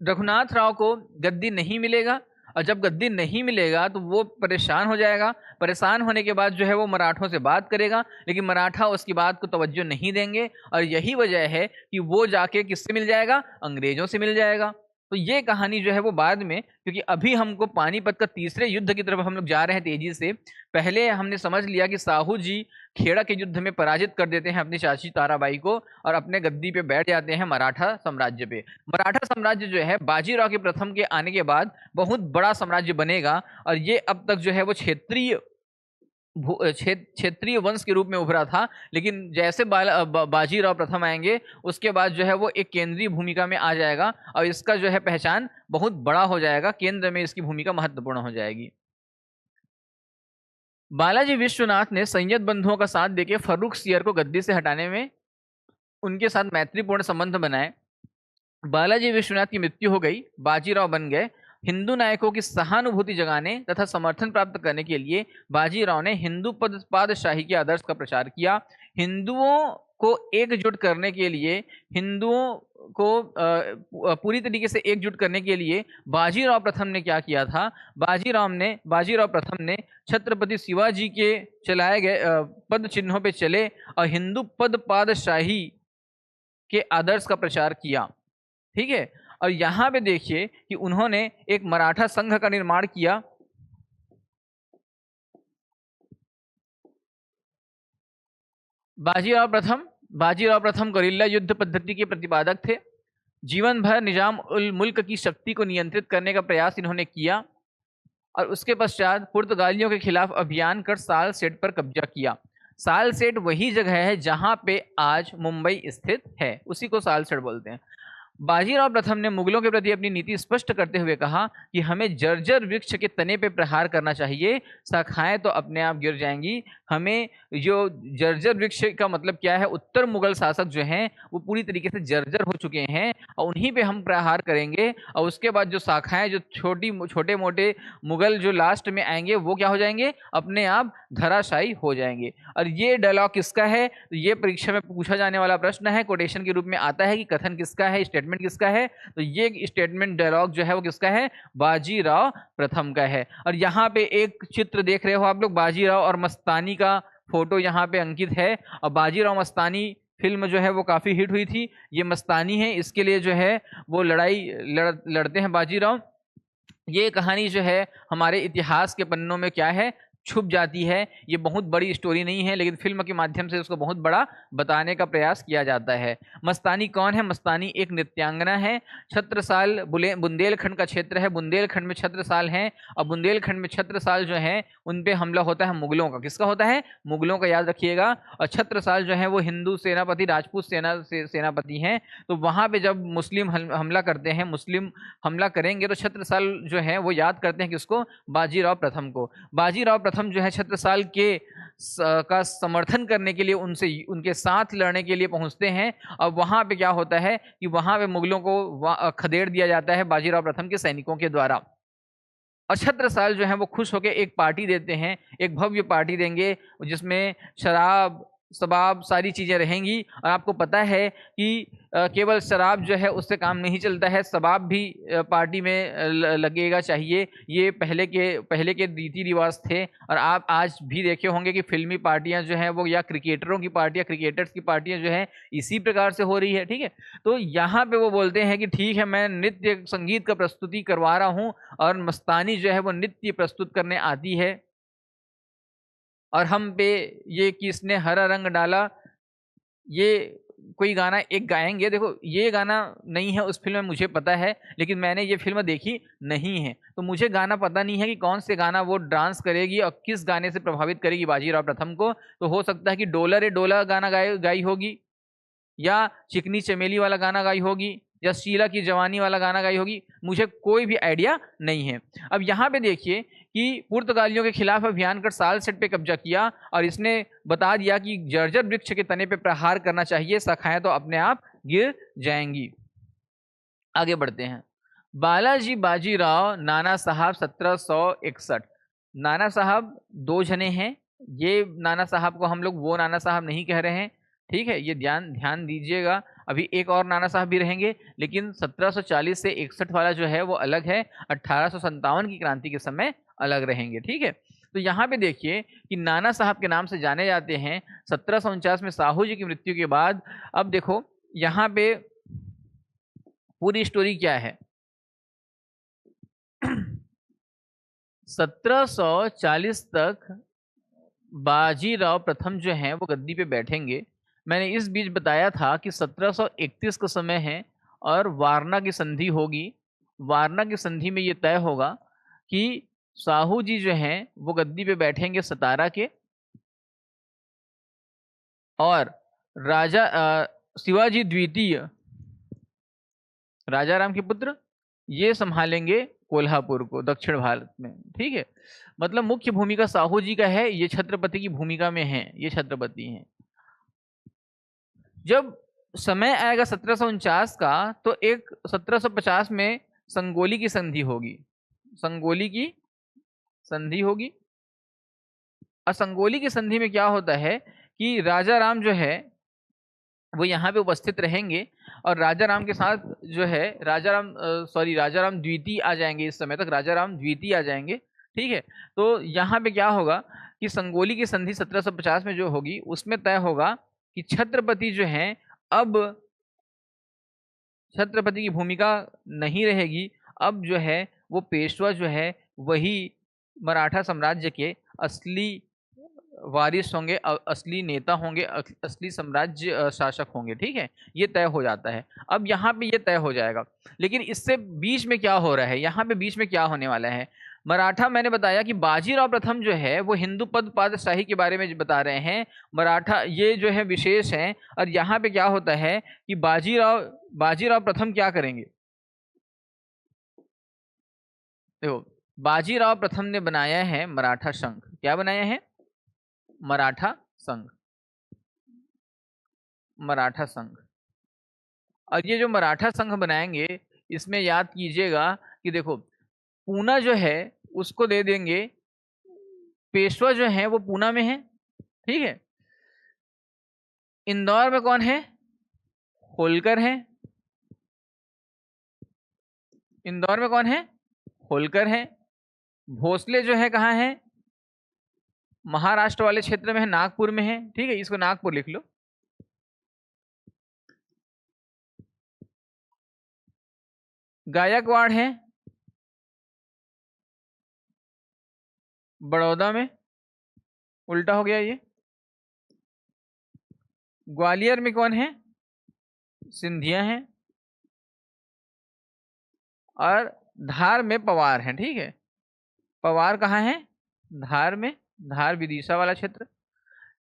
रघुनाथ राव को गद्दी नहीं मिलेगा, और जब गद्दी नहीं मिलेगा तो वो परेशान हो जाएगा। परेशान होने के बाद जो है वो मराठों से बात करेगा, लेकिन मराठा उसकी बात को तवज्जो नहीं देंगे, और यही वजह है कि वो जाके किससे मिल जाएगा, अंग्रेजों से मिल जाएगा। तो ये कहानी जो है वो बाद में, क्योंकि अभी हमको पानीपत का तीसरे युद्ध की तरफ हम लोग जा रहे हैं तेजी से। पहले हमने समझ लिया कि साहू जी खेड़ा के युद्ध में पराजित कर देते हैं अपनी चाची ताराबाई को और अपने गद्दी पे बैठ जाते हैं मराठा साम्राज्य पे। मराठा साम्राज्य जो है बाजीराव के प्रथम के आने के बाद बहुत बड़ा साम्राज्य बनेगा और ये अब तक जो है वो क्षेत्रीय वंश के रूप में उभरा था, लेकिन जैसे बाजीराव प्रथम आएंगे उसके बाद जो है वो एक केंद्रीय भूमिका में आ जाएगा और इसका जो है पहचान बहुत बड़ा हो जाएगा, केंद्र में इसकी भूमिका महत्वपूर्ण हो जाएगी। बालाजी विश्वनाथ ने संयत बंधुओं का साथ देके फर्रुख सियर को गद्दी से हटाने में उनके साथ मैत्रीपूर्ण संबंध बनाए। बालाजी विश्वनाथ की मृत्यु हो गई, बाजीराव बन गए। हिंदू नायकों की सहानुभूति जगाने तथा समर्थन प्राप्त करने के लिए बाजीराव ने हिंदू पादशाही के आदर्श का प्रचार किया। हिंदुओं को एकजुट करने के लिए, हिंदुओं को पूरी तरीके से एकजुट करने के लिए बाजीराव प्रथम ने क्या किया था? बाजीराव प्रथम ने छत्रपति शिवाजी के चलाए गए पद चिन्हों पे चले और हिंदू पादशाही के आदर्श का प्रचार किया। ठीक है, और यहां पे देखिए कि उन्होंने एक मराठा संघ का निर्माण किया। बाजीराव प्रथम गरिल्ला युद्ध पद्धति के प्रतिपादक थे। जीवन भर निजाम उल मुल्क की शक्ति को नियंत्रित करने का प्रयास इन्होंने किया और उसके पश्चात पुर्तगालियों के खिलाफ अभियान कर सालसेट पर कब्जा किया। सालसेट वही जगह है जहां पे आज मुंबई स्थित है, उसी को सालसेट बोलते हैं। बाजीराव प्रथम ने मुगलों के प्रति अपनी नीति स्पष्ट करते हुए कहा कि हमें जर्जर वृक्ष के तने पे प्रहार करना चाहिए, शाखाएं तो अपने आप गिर जाएंगी। हमें जो जर्जर वृक्ष का मतलब क्या है, उत्तर मुगल शासक जो हैं वो पूरी तरीके से जर्जर हो चुके हैं और उन्हीं पे हम प्रहार करेंगे और उसके बाद जो शाखाएं, जो छोटे मोटे मुगल जो लास्ट में आएंगे वो क्या हो जाएंगे, अपने आप धराशायी हो जाएंगे। और ये डायलॉग किसका है? तो ये परीक्षा में पूछा जाने वाला प्रश्न है, कोटेशन के रूप में आता है कि कथन किसका है, स्टेटमेंट किसका है। तो ये स्टेटमेंट डायलॉग जो है वो किसका है? बाजीराव प्रथम का है। और यहाँ पे एक चित्र देख रहे हो आप लोग, बाजीराव और मस्तानी का फोटो यहाँ पे अंकित है। और बाजीराव मस्तानी फिल्म जो है वो काफी हिट हुई थी। ये मस्तानी है, इसके लिए जो है वो लड़ते हैं बाजीराव। ये कहानी जो है हमारे इतिहास के पन्नों में क्या है, छुप जाती है। ये बहुत बड़ी स्टोरी नहीं है, लेकिन फिल्म के माध्यम से उसको बहुत बड़ा बताने का प्रयास किया जाता है। मस्तानी कौन है? मस्तानी एक नृत्यांगना है। छत्रसाल बुंदेलखंड का क्षेत्र है, बुंदेलखंड में छत्रसाल हैं और बुंदेलखंड में छत्रसाल जो है उन पे हमला होता है मुगलों का। किसका होता है? मुगलों का, याद रखिएगा। और छत्रसाल जो है वो हिंदू सेनापति, राजपूत सेनापति हैं। तो वहां पे जब मुस्लिम हमला करते हैं, मुस्लिम हमला करेंगे तो छत्रसाल जो है वो याद करते हैं किसको? बाजीराव प्रथम को। बाजीराव प्रथम जो है छत्रसाल का समर्थन करने के लिए उनके साथ लड़ने के लिए पहुंचते हैं और वहां पे क्या होता है कि वहां पे मुगलों को खदेड़ दिया जाता है बाजीराव प्रथम के सैनिकों के द्वारा। और छत्रसाल जो है वो खुश होकर एक पार्टी देते हैं, एक भव्य पार्टी देंगे जिसमें शराब शबाब सारी चीज़ें रहेंगी। और आपको पता है कि केवल शराब जो है उससे काम नहीं चलता है, शबाब भी पार्टी में लगेगा चाहिए। ये पहले के रीति रिवाज थे। और आप आज भी देखे होंगे कि फिल्मी पार्टियां जो हैं वो, या क्रिकेटरों की पार्टियां, क्रिकेटर्स की पार्टियां जो है इसी प्रकार से हो रही है। ठीक है, तो यहाँ पे वो बोलते हैं कि ठीक है, मैं नृत्य संगीत का प्रस्तुति करवा रहा हूँ और मस्तानी जो है वो नृत्य प्रस्तुत करने आती है और हम पे ये किसने हरा रंग डाला, ये कोई गाना एक गाएंगे। देखो ये गाना नहीं है उस फिल्म में, मुझे पता है, लेकिन मैंने ये फिल्म देखी नहीं है तो मुझे गाना पता नहीं है कि कौन से गाना वो डांस करेगी और किस गाने से प्रभावित करेगी बाजीराव प्रथम को। तो हो सकता है कि डोला रे डोला गाना गाई होगी, या चिकनी चमेली वाला गाना गाई होगी, या शीला की जवानी वाला गाना गाई होगी, मुझे कोई भी आइडिया नहीं है। अब यहाँ पे देखिए कि पुर्तगालियों के खिलाफ अभियान कर सालसेट पे कब्जा किया और इसने बता दिया कि जर्जर वृक्ष के तने पे प्रहार करना चाहिए, शाखाएं तो अपने आप गिर जाएंगी। आगे बढ़ते हैं। बालाजी बाजीराव नाना साहब 1761। नाना साहब दो जने हैं, ये नाना साहब को हम लोग वो नाना साहब नहीं कह रहे हैं। ठीक है, ये ध्यान दीजिएगा। अभी एक और नाना साहब भी रहेंगे, लेकिन 1740 से 61 वाला जो है वो अलग है। 1857 की क्रांति के समय अलग रहेंगे। ठीक है, तो यहाँ पे देखिए कि नाना साहब के नाम से जाने जाते हैं। 1749 में साहू जी की मृत्यु के बाद, अब देखो यहाँ पे पूरी स्टोरी क्या है। 1740 तक बाजीराव प्रथम जो हैं वो गद्दी पे बैठेंगे। मैंने इस बीच बताया था कि 1731 का समय है और वारना की संधि होगी। वारना की संधि में ये तय होगा कि साहू जी जो हैं वो गद्दी पे बैठेंगे सतारा के, और राजा शिवाजी द्वितीय, राजा राम के पुत्र, ये संभालेंगे कोल्हापुर को दक्षिण भारत में। ठीक है, मतलब मुख्य भूमिका साहू जी का है, ये छत्रपति की भूमिका में है, ये छत्रपति हैं। जब समय आएगा 1749 का, तो एक 1750 में संगोली की संधि होगी, संगोली की संधि होगी। और संगोली की संधि में क्या होता है कि राजा राम जो है वो यहाँ पे उपस्थित रहेंगे, और राजा राम के साथ जो है राजा राम द्वितीय आ जाएंगे। इस समय तक राजा राम द्वितीय आ जाएंगे। ठीक है, तो यहाँ पे क्या होगा कि संगोली की संधि 1750 में जो होगी उसमें तय होगा कि छत्रपति जो हैं अब छत्रपति की भूमिका नहीं रहेगी, अब जो है वो पेशवा जो है वही मराठा साम्राज्य के असली वारिस होंगे, असली नेता होंगे, असली साम्राज्य शासक होंगे। ठीक है, ये तय हो जाता है। अब यहाँ पे ये तय हो जाएगा, लेकिन इससे बीच में क्या हो रहा है, यहाँ पे बीच में क्या होने वाला है। मराठा, मैंने बताया कि बाजीराव प्रथम जो है वो हिंदू पद पादशाही के बारे में बता रहे हैं। मराठा ये जो है विशेष है, और यहाँ पे क्या होता है कि बाजीराव प्रथम क्या करेंगे। देखो, बाजीराव प्रथम ने बनाया है मराठा संघ। क्या बनाया है? मराठा संघ, मराठा संघ। और ये जो मराठा संघ बनाएंगे, इसमें याद कीजिएगा कि देखो, पूना जो है उसको दे देंगे, पेशवा जो है वो पूना में है। ठीक है, इंदौर में कौन है? होलकर है। इंदौर में कौन है? होलकर है। भोसले जो है कहाँ है? महाराष्ट्र वाले क्षेत्र में है, नागपुर में है। ठीक है, इसको नागपुर लिख लो। गायकवाड़ है बड़ौदा में, उल्टा हो गया ये। ग्वालियर में कौन है? सिंधिया है। और धार में पवार है। ठीक है, पवार कहाँ है? धार में, धार विदिशा वाला क्षेत्र।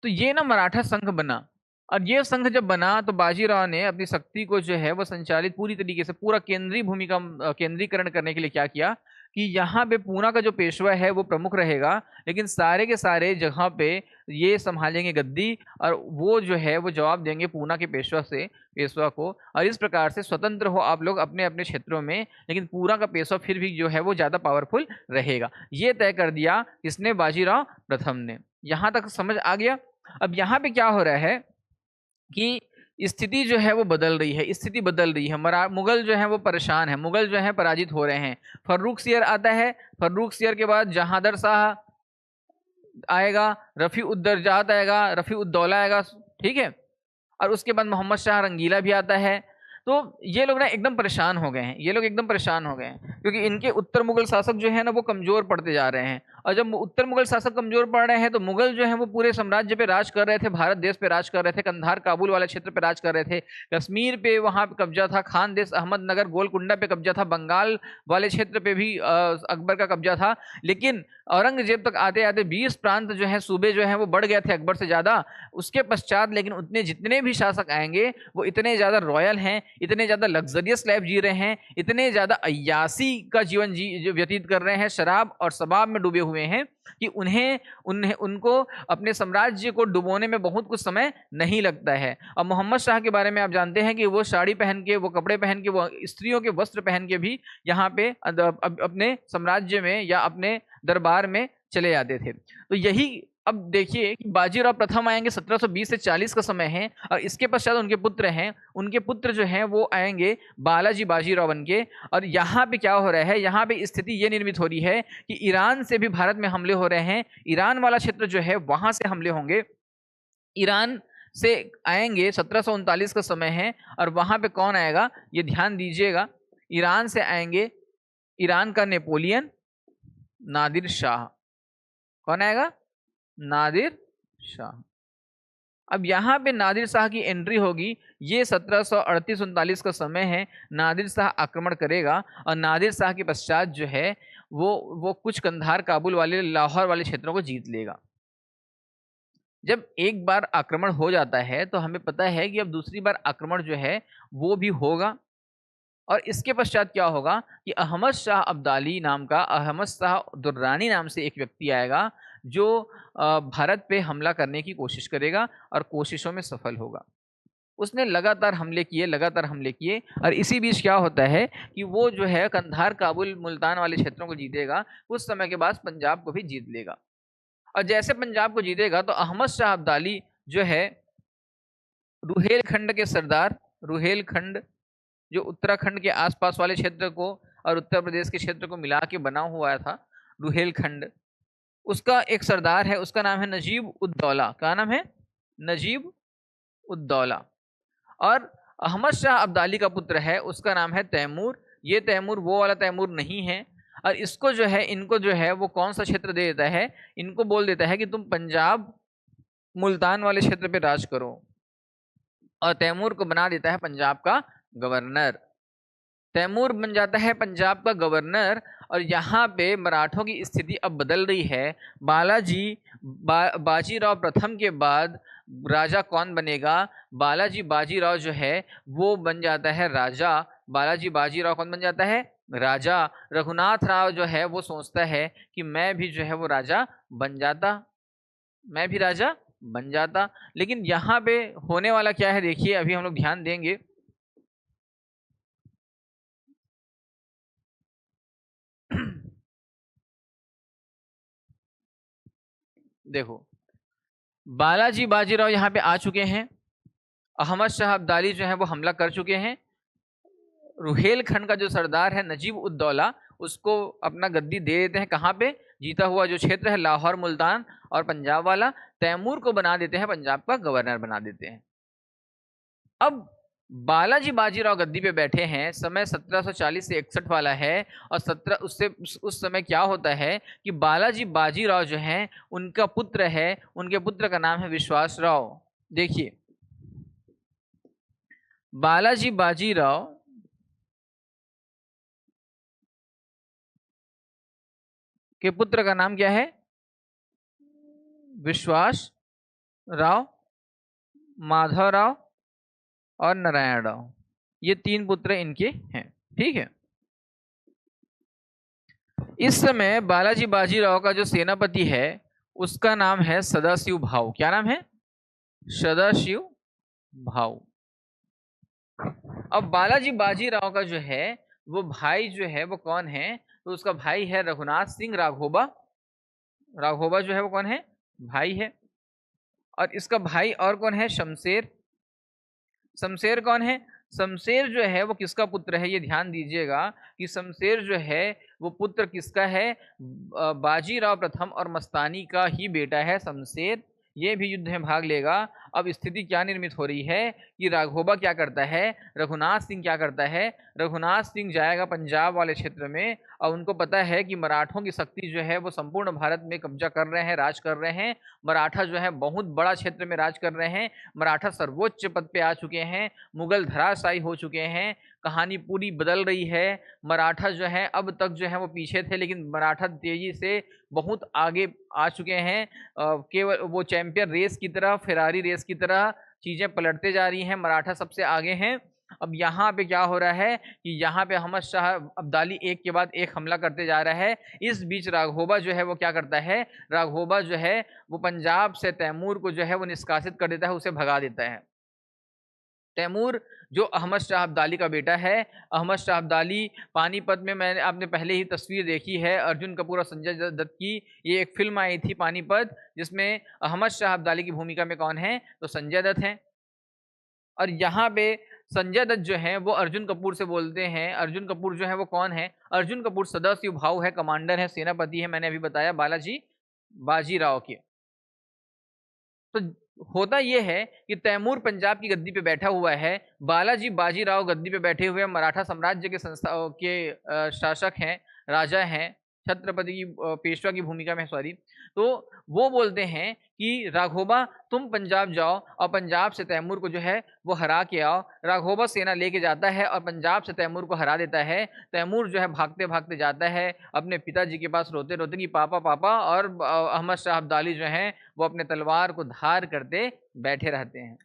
तो ये ना मराठा संघ बना, और ये संघ जब बना तो बाजीराव ने अपनी शक्ति को जो है वो संचालित पूरी तरीके से, पूरा केंद्रीय भूमिका केंद्रीकरण करने के लिए क्या किया कि यहाँ पे पूना का जो पेशवा है वो प्रमुख रहेगा, लेकिन सारे के सारे जगह पे ये संभालेंगे गद्दी, और वो जो है वो जवाब देंगे पूना के पेशवा को। और इस प्रकार से स्वतंत्र हो आप लोग अपने अपने क्षेत्रों में, लेकिन पूना का पेशवा फिर भी जो है वो ज़्यादा पावरफुल रहेगा। ये तय कर दिया किसने? बाजीराव प्रथम ने। यहाँ तक समझ आ गया? अब यहाँ पे क्या हो रहा है कि स्थिति जो है वो बदल रही है, स्थिति बदल रही है। मुगल जो है वो परेशान है, मुगल जो है पराजित हो रहे हैं। फर्रुखसियर आता है, फर्रुखसियर के बाद जहांदर शाह आएगा, रफ़ी उद्दरजात आएगा, रफ़ी उद्दौला आएगा। ठीक है, और उसके बाद मोहम्मद शाह रंगीला भी आता है। तो ये लोग ना एकदम परेशान हो गए हैं, ये लोग एकदम परेशान हो गए हैं, क्योंकि इनके उत्तर मुगल शासक जो है ना वो कमज़ोर पड़ते जा रहे हैं। और जब उत्तर मुगल शासक कमज़ोर पड़ रहे हैं, तो मुगल जो है वो पूरे साम्राज्य पे राज कर रहे थे, भारत देश पे राज कर रहे थे, कंधार काबुल वाले क्षेत्र पे राज कर रहे थे, कश्मीर पे वहाँ पे कब्जा था, खानदेश अहमदनगर गोलकुंडा पे कब्जा था, बंगाल वाले क्षेत्र पे भी अकबर का कब्जा था। लेकिन औरंगजेब तक आते आते 20 प्रांत जो है, सूबे जो है वो बढ़ गए थे अकबर से ज़्यादा। उसके पश्चात लेकिन उतने जितने भी शासक आएंगे वो इतने ज़्यादा रॉयल हैं, इतने ज़्यादा लग्जरियस लाइफ जी रहे हैं, इतने ज़्यादा अय्यासी का जीवन व्यतीत कर रहे हैं, शराब और शबाब में डूबे हुए हैं, कि उनको अपने साम्राज्य को डुबोने में बहुत कुछ समय नहीं लगता है। और मोहम्मद शाह के बारे में आप जानते हैं कि वो साड़ी पहन के, वो कपड़े पहन के, वो स्त्रियों के वस्त्र पहन के भी यहाँ पे अपने साम्राज्य में या अपने दरबार में चले जाते थे। तो यही, अब देखिए कि बाजीराव प्रथम आएंगे, 1720 से 40 का समय है, और इसके पश्चात उनके पुत्र हैं, उनके पुत्र जो हैं वो आएंगे बालाजी बाजीराव बन के। और यहाँ पे क्या हो रहा है, यहाँ पे स्थिति ये निर्मित हो रही है कि ईरान से भी भारत में हमले हो रहे हैं, ईरान वाला क्षेत्र जो है वहाँ से हमले होंगे, ईरान से आएंगे। 1739 का समय है, और वहाँ पे कौन आएगा ये ध्यान दीजिएगा, ईरान से आएंगे, ईरान का नेपोलियन, नादिर शाह। कौन आएगा? नादिर शाह। अब यहाँ पे नादिर शाह की एंट्री होगी। ये 1738-39 का समय है। नादिर शाह आक्रमण करेगा और नादिर शाह के पश्चात जो है वो कुछ कंधार, काबुल वाले, लाहौर वाले क्षेत्रों को जीत लेगा। जब एक बार आक्रमण हो जाता है तो हमें पता है कि अब दूसरी बार आक्रमण जो है वो भी होगा। और इसके पश्चात क्या होगा कि अहमद शाह अब्दाली नाम का, अहमद शाह दुर्रानी नाम से एक व्यक्ति आएगा जो भारत पे हमला करने की कोशिश करेगा और कोशिशों में सफल होगा। उसने लगातार हमले किए, लगातार हमले किए, और इसी बीच क्या होता है कि वो जो है कंधार, काबुल, मुल्तान वाले क्षेत्रों को जीतेगा। कुछ समय के बाद पंजाब को भी जीत लेगा। और जैसे पंजाब को जीतेगा तो अहमद शाह अब्दाली जो है रुहेलखंड के सरदार, रुहेलखंड जो उत्तराखंड के आसपास वाले क्षेत्र को और उत्तर प्रदेश के क्षेत्र को मिला के बना हुआ था, रुहेलखंड, उसका एक सरदार है, उसका नाम है नजीब उद दौला। क्या नाम है? नजीब उद दौला। और अहमद शाह अब्दाली का पुत्र है, उसका नाम है तैमूर। ये तैमूर वो वाला तैमूर नहीं है। और इसको जो है, इनको जो है वो कौन सा क्षेत्र दे देता है? इनको बोल देता है कि तुम पंजाब, मुल्तान वाले क्षेत्र पे राज करो। और तैमूर को बना देता है पंजाब का गवर्नर। तैमूर बन जाता है पंजाब का गवर्नर। और यहाँ पे मराठों की स्थिति अब बदल रही है। बाजीराव प्रथम के बाद राजा कौन बनेगा? बालाजी बाजीराव जो है वो बन जाता है राजा। बालाजी बाजीराव कौन बन जाता है? राजा। रघुनाथ राव जो है वो सोचता है कि मैं भी जो है वो राजा बन जाता, मैं भी राजा बन जाता। लेकिन यहाँ पे होने वाला क्या है देखिए, अभी हम लोग ध्यान देंगे। देखो, बालाजी बाजीराव यहाँ पे आ चुके हैं। अहमद शाह अब्दाली जो है वो हमला कर चुके हैं। रुहेलखंड का जो सरदार है नजीब उद दौला, उसको अपना गद्दी दे देते हैं। कहाँ पे? जीता हुआ जो क्षेत्र है लाहौर, मुल्तान और पंजाब वाला, तैमूर को बना देते हैं पंजाब का गवर्नर बना देते हैं। अब बालाजी बाजीराव गद्दी पे बैठे हैं। समय 1740 से 61 वाला है। और 17 उससे उस समय क्या होता है कि बालाजी बाजीराव जो हैं उनका पुत्र है, उनके पुत्र का नाम है विश्वास राव। देखिए, बालाजी बाजीराव के पुत्र का नाम क्या है? विश्वास राव, माधव राव और नारायण राव। ये तीन पुत्र इनके हैं। ठीक है। इस समय बालाजी बाजीराव का जो सेनापति है उसका नाम है सदाशिव भाऊ। क्या नाम है? सदाशिव भाऊ। अब बालाजी बाजीराव का जो है वो भाई जो है वो कौन है? तो उसका भाई है रघुनाथ सिंह राघोबा। राघोबा जो है वो कौन है? भाई है। और इसका भाई और कौन है? शमशेर। शमशेर कौन है? शमशेर जो है वो किसका पुत्र है? ये ध्यान दीजिएगा कि शमशेर जो है वो पुत्र किसका है? बाजीराव प्रथम और मस्तानी का ही बेटा है शमशेर। ये भी युद्ध में भाग लेगा। अब स्थिति क्या निर्मित हो रही है कि राघोबा क्या करता है, रघुनाथ सिंह क्या करता है? रघुनाथ सिंह जाएगा पंजाब वाले क्षेत्र में और उनको पता है कि मराठों की शक्ति जो है वो संपूर्ण भारत में कब्जा कर रहे हैं, राज कर रहे हैं। मराठा जो है बहुत बड़ा क्षेत्र में राज कर रहे हैं। मराठा सर्वोच्च पद पे आ चुके हैं। मुगल धराशायी हो चुके हैं। कहानी पूरी बदल रही है। मराठा जो है अब तक जो है वो पीछे थे, लेकिन मराठा तेजी से बहुत आगे आ चुके हैं। केवल वो चैंपियन रेस की तरह, फेरारी रेस की तरह चीजें पलटते जा रही हैं। मराठा सबसे आगे हैं। अब यहाँ पे क्या हो रहा है कि यहाँ पे अहमद शाह अब्दाली एक के बाद एक हमला करते जा रहा है। इस बीच राघोबा जो है वो क्या करता है? राघोबा जो है वो पंजाब से तैमूर को जो है वो निष्कासित कर देता है, उसे भगा देता है। तैमूर जो अहमद शाह अब्दाली का बेटा है। अहमद शाह अब्दाली पानीपत में, मैंने आपने पहले ही तस्वीर देखी है अर्जुन कपूर और संजय दत्त की। ये एक फिल्म आई थी पानीपत, जिसमें अहमद शाह अब्दाली की भूमिका में कौन है? तो संजय दत्त हैं। और यहाँ पे संजय दत्त जो है वो अर्जुन कपूर से बोलते हैं। अर्जुन कपूर जो है वो कौन है? अर्जुन कपूर सदाशिव भाऊ है, कमांडर है, सेनापति है। मैंने अभी बताया बालाजी बाजीराव के। तो होता ये है कि तैमूर पंजाब की गद्दी पे बैठा हुआ है, बालाजी बाजीराव गद्दी पे बैठे हुए मराठा साम्राज्य के शासक हैं, राजा हैं, छत्रपति की पेशवा की भूमिका में, सॉरी। तो वो बोलते हैं कि राघोबा तुम पंजाब जाओ और पंजाब से तैमूर को जो है वो हरा के आओ। राघोबा सेना लेके जाता है और पंजाब से तैमूर को हरा देता है। तैमूर जो है भागते भागते जाता है अपने पिताजी के पास रोते रोते कि पापा पापा, और अहमद शाह अब्दाली जो हैं वो अपने तलवार को धार करते बैठे रहते हैं।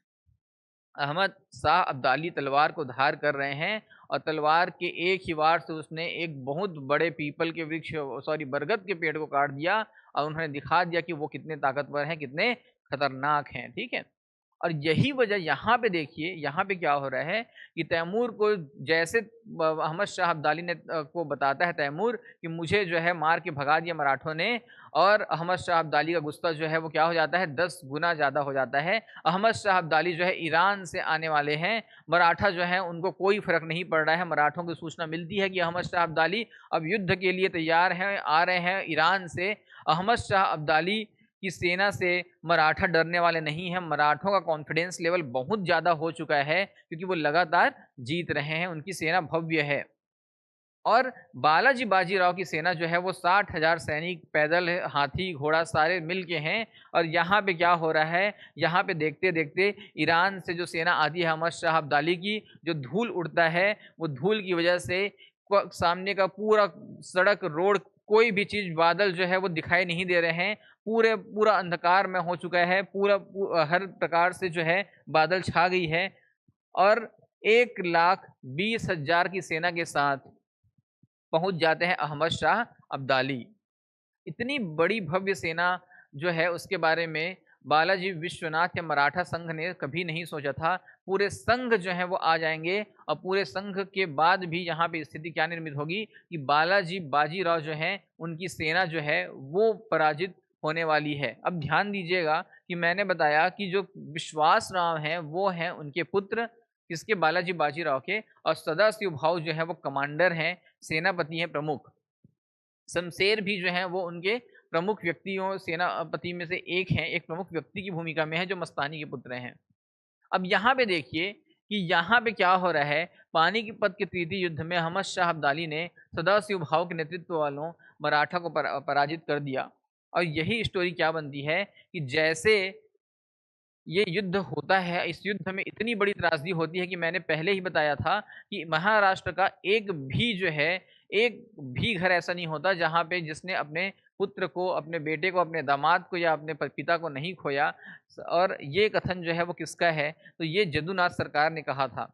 अहमद शाह अब्दाली तलवार को धार कर रहे हैं और तलवार के एक ही वार से उसने एक बहुत बड़े पीपल के वृक्ष, सॉरी बरगद के पेड़ को काट दिया और उन्होंने दिखा दिया कि वो कितने ताकतवर हैं, कितने खतरनाक हैं। ठीक है। और यही वजह यहाँ पे देखिए, यहाँ पे क्या हो रहा है कि तैमूर को जैसे अहमद शाह अब्दाली ने को बताता है तैमूर कि मुझे जो है मार के भगा दिया मराठों ने, और अहमद शाह अब्दाली का गुस्सा जो है वो क्या हो जाता है, 10 गुना ज़्यादा हो जाता है। अहमद शाह अब्दाली जो है ईरान से आने वाले हैं, मराठा जो है उनको कोई फर्क नहीं पड़ रहा है। मराठों की सूचना मिलती है कि अहमद शाह अब्दाली अब युद्ध के लिए तैयार हैं, आ रहे हैं ईरान से। अहमद शाह अब्दाली की सेना से मराठा डरने वाले नहीं हैं। मराठों का कॉन्फिडेंस लेवल बहुत ज़्यादा हो चुका है क्योंकि वो लगातार जीत रहे हैं, उनकी सेना भव्य है। और बालाजी बाजीराव की सेना जो है वो 60,000 सैनिक, पैदल हाथी घोड़ा सारे मिल के हैं। और यहाँ पे क्या हो रहा है, यहाँ पे देखते देखते ईरान से जो सेना आती है अहमद शाह अब्दाली की, जो धूल उड़ता है वो धूल की वजह से सामने का पूरा सड़क रोड कोई भी चीज़, बादल जो है वो दिखाई नहीं दे रहे हैं, पूरा अंधकार में हो चुका है, हर प्रकार से जो है बादल छा गई है। और 1,20,000 की सेना के साथ पहुंच जाते हैं अहमद शाह अब्दाली। इतनी बड़ी भव्य सेना जो है उसके बारे में बालाजी विश्वनाथ या मराठा संघ ने कभी नहीं सोचा था। पूरे संघ जो है वो आ जाएंगे और पूरे संघ के बाद भी यहाँ पे स्थिति क्या निर्मित होगी कि बालाजी बाजीराव जो है उनकी सेना जो है वो पराजित होने वाली है। अब ध्यान दीजिएगा कि मैंने बताया कि जो विश्वास राव हैं वो हैं उनके पुत्र, किसके, बालाजी बाजीराव के, और सदाशिव भाव जो है वो कमांडर हैं, सेनापति हैं, प्रमुख। शमशेर भी जो हैं वो उनके प्रमुख व्यक्तियों, सेनापति में से एक हैं, एक प्रमुख व्यक्ति की भूमिका में है जो मस्तानी के पुत्र हैं। अब यहाँ पे देखिए कि यहाँ पे क्या हो रहा है, पानीपत के तृतीय युद्ध में अहमद शाह अब्दाली ने सदाशिव भाव के नेतृत्व वालों मराठा को पराजित कर दिया। और यही स्टोरी क्या बनती है कि जैसे ये युद्ध होता है, इस युद्ध में इतनी बड़ी त्रासदी होती है कि मैंने पहले ही बताया था कि महाराष्ट्र का एक भी जो है, एक भी घर ऐसा नहीं होता जहाँ पे जिसने अपने पुत्र को, अपने बेटे को, अपने दामाद को या अपने पिता को नहीं खोया। और ये कथन जो है वो किसका है, तो ये जदुनाथ सरकार ने कहा था।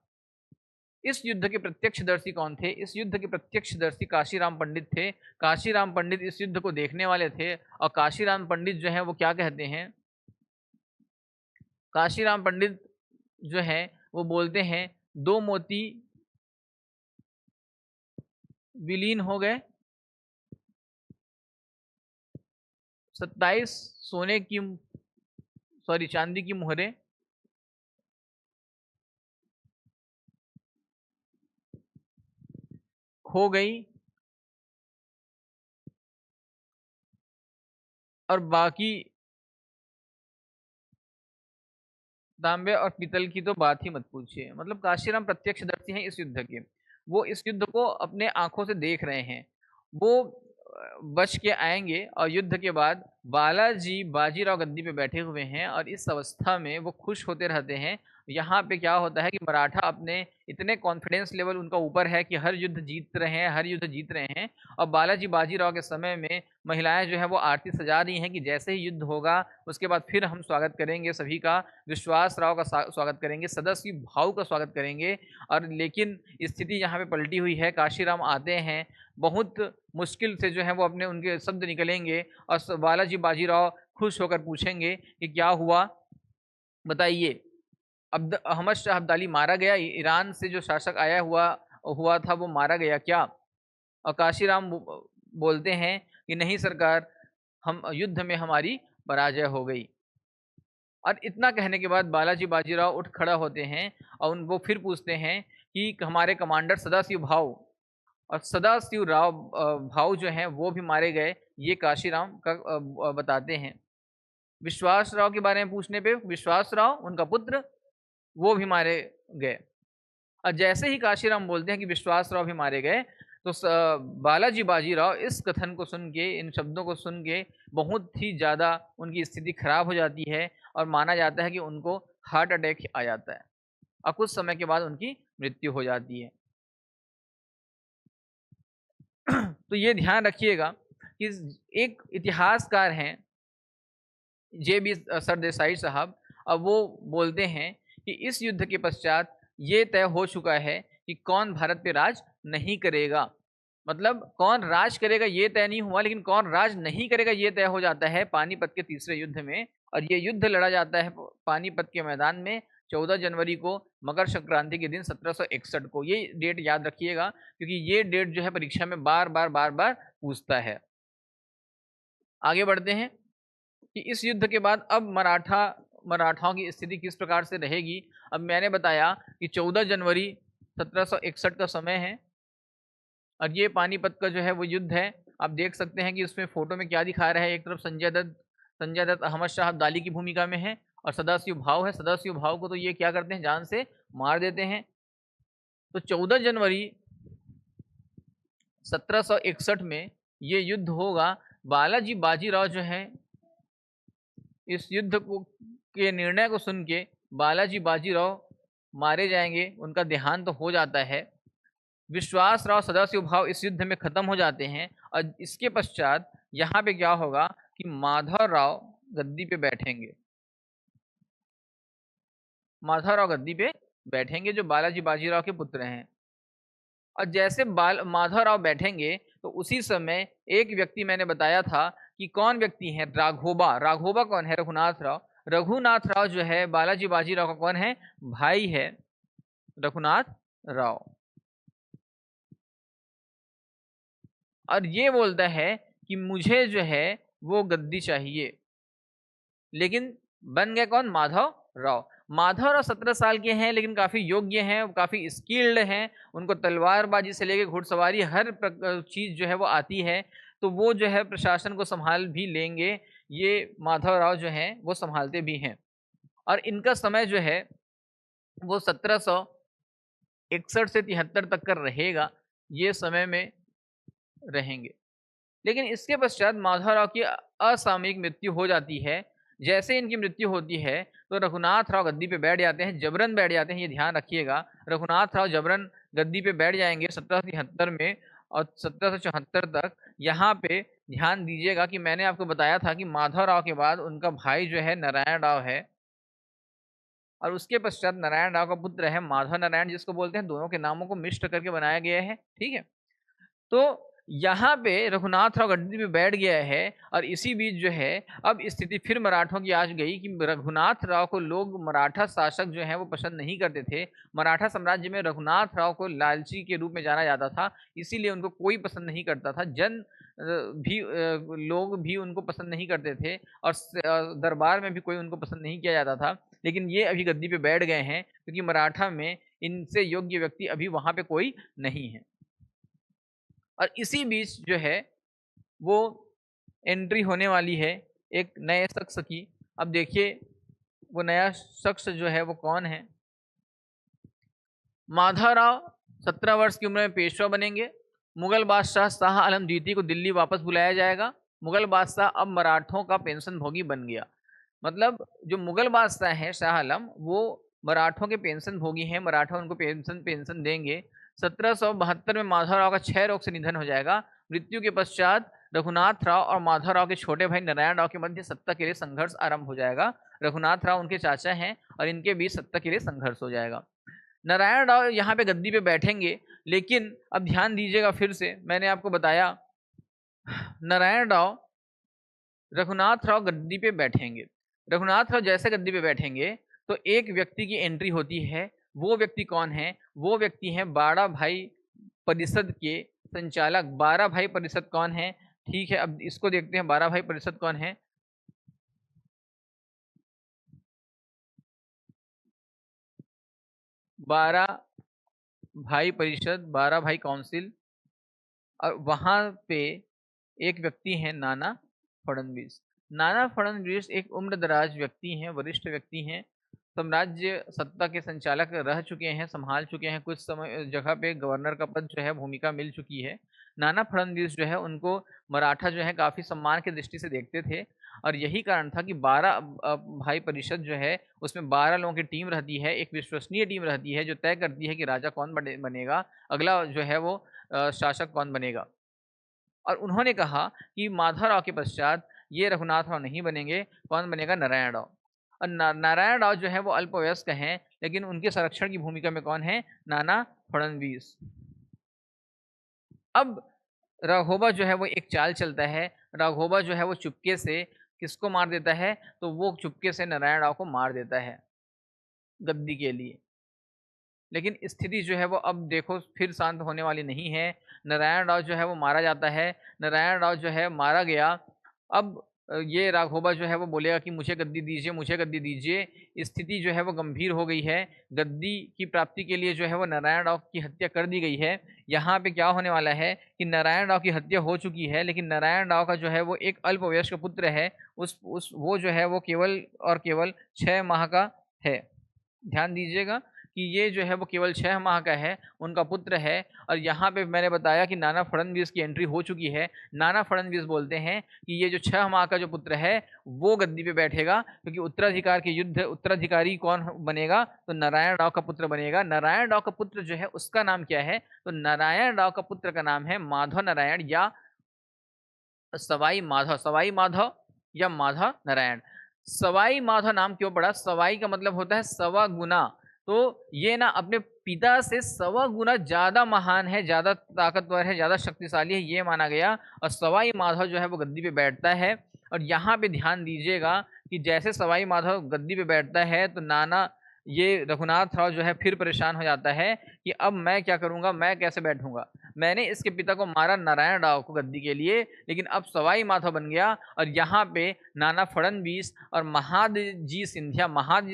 इस युद्ध के प्रत्यक्षदर्शी कौन थे, इस युद्ध के प्रत्यक्षदर्शी काशीराम पंडित थे। काशीराम पंडित इस युद्ध को देखने वाले थे और काशीराम पंडित जो है वो क्या कहते हैं, काशीराम पंडित जो है वो बोलते हैं 2 मोती विलीन हो गए, 27 सोने की, सॉरी चांदी की मुहरें खो गई और बाकी तांबे और पीतल की तो बात ही मत पूछिए। मतलब काशीराम प्रत्यक्षदर्शी हैं इस युद्ध के, वो इस युद्ध को अपने आंखों से देख रहे हैं। वो बच के आएंगे और युद्ध के बाद बालाजी बाजीराव गद्दी पे बैठे हुए हैं और इस अवस्था में वो खुश होते रहते हैं। यहाँ पे क्या होता है कि मराठा अपने इतने कॉन्फिडेंस लेवल उनका ऊपर है कि हर युद्ध जीत रहे हैं, हर युद्ध जीत रहे हैं। और बालाजी बाजीराव के समय में महिलाएं जो है वो आरती सजा रही हैं कि जैसे ही युद्ध होगा उसके बाद फिर हम स्वागत करेंगे सभी का, विश्वास राव का स्वागत करेंगे, सदाशिव भाव का स्वागत करेंगे। और लेकिन स्थिति यहाँ पे पलटी हुई है। काशीराम आते हैं, बहुत मुश्किल से जो है वो अपने उनके शब्द निकलेंगे और बालाजी बाजीराव खुश होकर पूछेंगे कि क्या हुआ बताइए। अब अहमद शाह अब्दाली मारा गया, ईरान से जो शासक आया हुआ हुआ था वो मारा गया क्या। और काशीराम बोलते हैं कि नहीं सरकार, हम युद्ध में हमारी पराजय हो गई। और इतना कहने के बाद बालाजी बाजीराव उठ खड़ा होते हैं और वो फिर पूछते हैं कि हमारे कमांडर सदाशिव भाव, और सदाशिव भाव जो हैं वो भी मारे गए, ये काशीराम का बताते हैं। विश्वासराव के बारे में पूछने पे विश्वासराव उनका पुत्र वो भी मारे गए। और जैसे ही काशीराम बोलते हैं कि विश्वासराव भी मारे गए तो बालाजी बाजीराव इस कथन को सुन के, इन शब्दों को सुन के बहुत ही ज़्यादा उनकी स्थिति खराब हो जाती है और माना जाता है कि उनको हार्ट अटैक आ जाता है और कुछ समय के बाद उनकी मृत्यु हो जाती है। तो ये ध्यान रखिएगा कि एक इतिहासकार हैं जे.बी. सरदेसाई साहब, अब वो बोलते हैं कि इस युद्ध के पश्चात ये तय हो चुका है कि कौन भारत पे राज नहीं करेगा। मतलब कौन राज करेगा ये तय नहीं हुआ, लेकिन कौन राज नहीं करेगा ये तय हो जाता है पानीपत के तीसरे युद्ध में। और ये युद्ध लड़ा जाता है पानीपत के मैदान में 14 जनवरी को, मकर संक्रांति के दिन 1761 को। ये डेट याद रखिएगा क्योंकि ये डेट जो है परीक्षा में बार बार पूछता है। आगे बढ़ते हैं कि इस युद्ध के बाद अब मराठाओं की स्थिति किस प्रकार से रहेगी। अब मैंने बताया कि 14 जनवरी 1761 का समय है और ये पानीपत का जो है वो युद्ध है। आप देख सकते हैं कि उसमें फोटो में क्या दिखा रहा है। एक तरफ संजय दत्त अहमद शाह अब्दाली की भूमिका में है और सदाशिव भाव है। सदाशिव भाव को तो ये क्या करते हैं, जान से मार देते हैं। तो 14 जनवरी 1761 में ये युद्ध होगा। बालाजी बाजीराव जो है इस युद्ध को के निर्णय को सुन के बालाजी बाजीराव मारे जाएंगे, उनका देहांत तो हो जाता है। विश्वासराव सदाशिव भाव इस युद्ध में खत्म हो जाते हैं और इसके पश्चात यहाँ पे क्या होगा कि माधवराव गद्दी पे बैठेंगे। माधवराव गद्दी पे बैठेंगे जो बालाजी बाजीराव के पुत्र हैं। और जैसे माधवराव बैठेंगे तो उसी समय एक व्यक्ति मैंने बताया था कि कौन व्यक्ति है, राघोबा। राघोबा कौन है? रघुनाथ राव। रघुनाथ राव जो है बालाजी बाजीराव का कौन है? भाई है रघुनाथ राव। और ये बोलता है कि मुझे जो है वो गद्दी चाहिए, लेकिन बन गए कौन? माधव राव। माधव राव 17 साल के हैं लेकिन काफी योग्य हैं, काफी स्किल्ड हैं। उनको तलवारबाजी से लेकर घुड़सवारी हर चीज जो है वो आती है। तो वो जो है प्रशासन को संभाल भी लेंगे। ये माधव राव जो हैं वो संभालते भी हैं और इनका समय जो है वो 1761 से 73 तक का रहेगा। ये समय में रहेंगे। लेकिन इसके पश्चात माधवराव की असामयिक मृत्यु हो जाती है। जैसे इनकी मृत्यु होती है तो रघुनाथ राव गद्दी पे बैठ जाते हैं, जबरन बैठ जाते हैं। ये ध्यान रखिएगा, रघुनाथ राव जबरन गद्दी पे बैठ जाएंगे 1773 में और 1774 तक। यहाँ पे ध्यान दीजिएगा कि मैंने आपको बताया था कि माधवराव के बाद उनका भाई जो है नारायण राव है और उसके पश्चात नारायण राव का पुत्र है माधव नारायण, जिसको बोलते हैं। दोनों के नामों को मिश्र करके बनाया गया है, ठीक है। तो यहाँ पे रघुनाथ राव गद्दी पे बैठ गया है और इसी बीच जो है अब स्थिति फिर मराठों की आ गई कि रघुनाथ राव को लोग, मराठा शासक जो है वो पसंद नहीं करते थे। मराठा साम्राज्य में रघुनाथ राव को लालची के रूप में जाना जाता था, इसीलिए उनको कोई पसंद नहीं करता था। भी लोग भी उनको पसंद नहीं करते थे और दरबार में भी कोई उनको पसंद नहीं किया जाता था। लेकिन ये अभी गद्दी पे बैठ गए हैं क्योंकि मराठा में इनसे योग्य व्यक्ति अभी वहां पे कोई नहीं है। और इसी बीच जो है वो एंट्री होने वाली है एक नए शख्स की। अब देखिए वो नया शख्स जो है वो कौन है। माधवराव 17 वर्ष की उम्र में पेशवा बनेंगे। मुगल बादशाह शाह आलम द्वितीय को दिल्ली वापस बुलाया जाएगा। मुगल बादशाह अब मराठों का पेंशन भोगी बन गया। मतलब जो मुगल बादशाह है शाह आलम, वो मराठों के पेंशन भोगी हैं। मराठा उनको पेंशन देंगे। 1772 में माधवराव का क्षय रोग से निधन हो जाएगा। मृत्यु के पश्चात रघुनाथ राव और माधवराव के छोटे भाई नारायण राव के मध्य सत्ता के लिए संघर्ष आरंभ हो जाएगा। रघुनाथ राव उनके चाचा हैं और इनके बीच सत्ता के लिए संघर्ष हो जाएगा। नारायण राव यहाँ पे गद्दी पे बैठेंगे, लेकिन अब ध्यान दीजिएगा, फिर से मैंने आपको बताया नारायण राव रघुनाथ राव गद्दी पे बैठेंगे। रघुनाथ राव जैसे गद्दी पे बैठेंगे तो एक व्यक्ति की एंट्री होती है। वो व्यक्ति कौन है? वो व्यक्ति है बाड़ा भाई परिषद के संचालक। बाड़ा भाई परिषद कौन है? ठीक है, अब इसको देखते हैं बाड़ा भाई परिषद कौन है। बाड़ा भाई परिषद, बाड़ा भाई काउंसिल, और वहां पे एक व्यक्ति है नाना फडणवीस। नाना फडणवीस एक उम्रदराज व्यक्ति हैं, वरिष्ठ व्यक्ति हैं, साम्राज्य सत्ता के संचालक रह चुके हैं, संभाल चुके हैं, कुछ समय जगह पे गवर्नर का पद जो है भूमिका मिल चुकी है। नाना फडणवीस जो है उनको मराठा जो है काफ़ी सम्मान की दृष्टि से देखते थे और यही कारण था कि 12 भाई परिषद जो है उसमें 12 लोगों की टीम रहती है, एक विश्वसनीय टीम रहती है जो तय करती है कि राजा कौन बनेगा, अगला जो है वो शासक कौन बनेगा। और उन्होंने कहा कि माधवराव के पश्चात ये रघुनाथ राव नहीं बनेंगे, कौन बनेगा? नारायण राव। और नारायण राव जो है वो अल्पवयस्क हैं, लेकिन उनके संरक्षण की भूमिका में कौन है? नाना फडणवीस। अब राघोबा जो है वो एक चाल चलता है, राघोबा जो है वो चुपके से किसको मार देता है? तो वो चुपके से नारायण राव को मार देता है गद्दी के लिए। लेकिन स्थिति जो है वो अब देखो फिर शांत होने वाली नहीं है। नारायण राव जो है वो मारा जाता है, नारायण राव जो है मारा गया। अब ये राघोबा जो है वो बोलेगा कि मुझे गद्दी दीजिए, मुझे गद्दी दीजिए। स्थिति जो है वो गंभीर हो गई है, गद्दी की प्राप्ति के लिए जो है वो नारायण राव की हत्या कर दी गई है। यहाँ पे क्या होने वाला है कि नारायण राव की हत्या हो चुकी है, लेकिन नारायण राव का जो है वो एक अल्पवयस्क पुत्र है, उस वो जो है वो केवल और केवल 6 माह का है। ध्यान दीजिएगा कि ये जो है वो केवल 6 माह का है, उनका पुत्र है। और यहाँ पे मैंने बताया कि नाना फडणवीस की एंट्री हो चुकी है। नाना फडणवीस बोलते हैं कि ये जो 6 माह का जो पुत्र है वो गद्दी पे बैठेगा, क्योंकि उत्तराधिकार के युद्ध उत्तराधिकारी कौन बनेगा? तो नारायण राव का पुत्र बनेगा। नारायण राव का पुत्र जो है उसका नाम क्या है? तो नारायण राव का पुत्र का नाम है माधव नारायण या सवाई माधव। सवाई माधव या माधव नारायण। सवाई माधव नाम क्यों पड़ा? सवाई का मतलब होता है सवा गुना। तो ये ना अपने पिता से सवा गुना ज्यादा महान है, ज्यादा ताकतवर है, ज्यादा शक्तिशाली है, ये माना गया। और सवाई माधव जो है वो गद्दी पे बैठता है। और यहाँ पे ध्यान दीजिएगा कि जैसे सवाई माधव गद्दी पे बैठता है तो नाना ये रघुनाथ राव जो है फिर परेशान हो जाता है कि अब मैं क्या करूंगा, मैं कैसे बैठूंगा? मैंने इसके पिता को मारा नारायण राव को गद्दी के लिए, लेकिन अब सवाई माधव बन गया। और यहाँ पे नाना फडणवीस और महादजी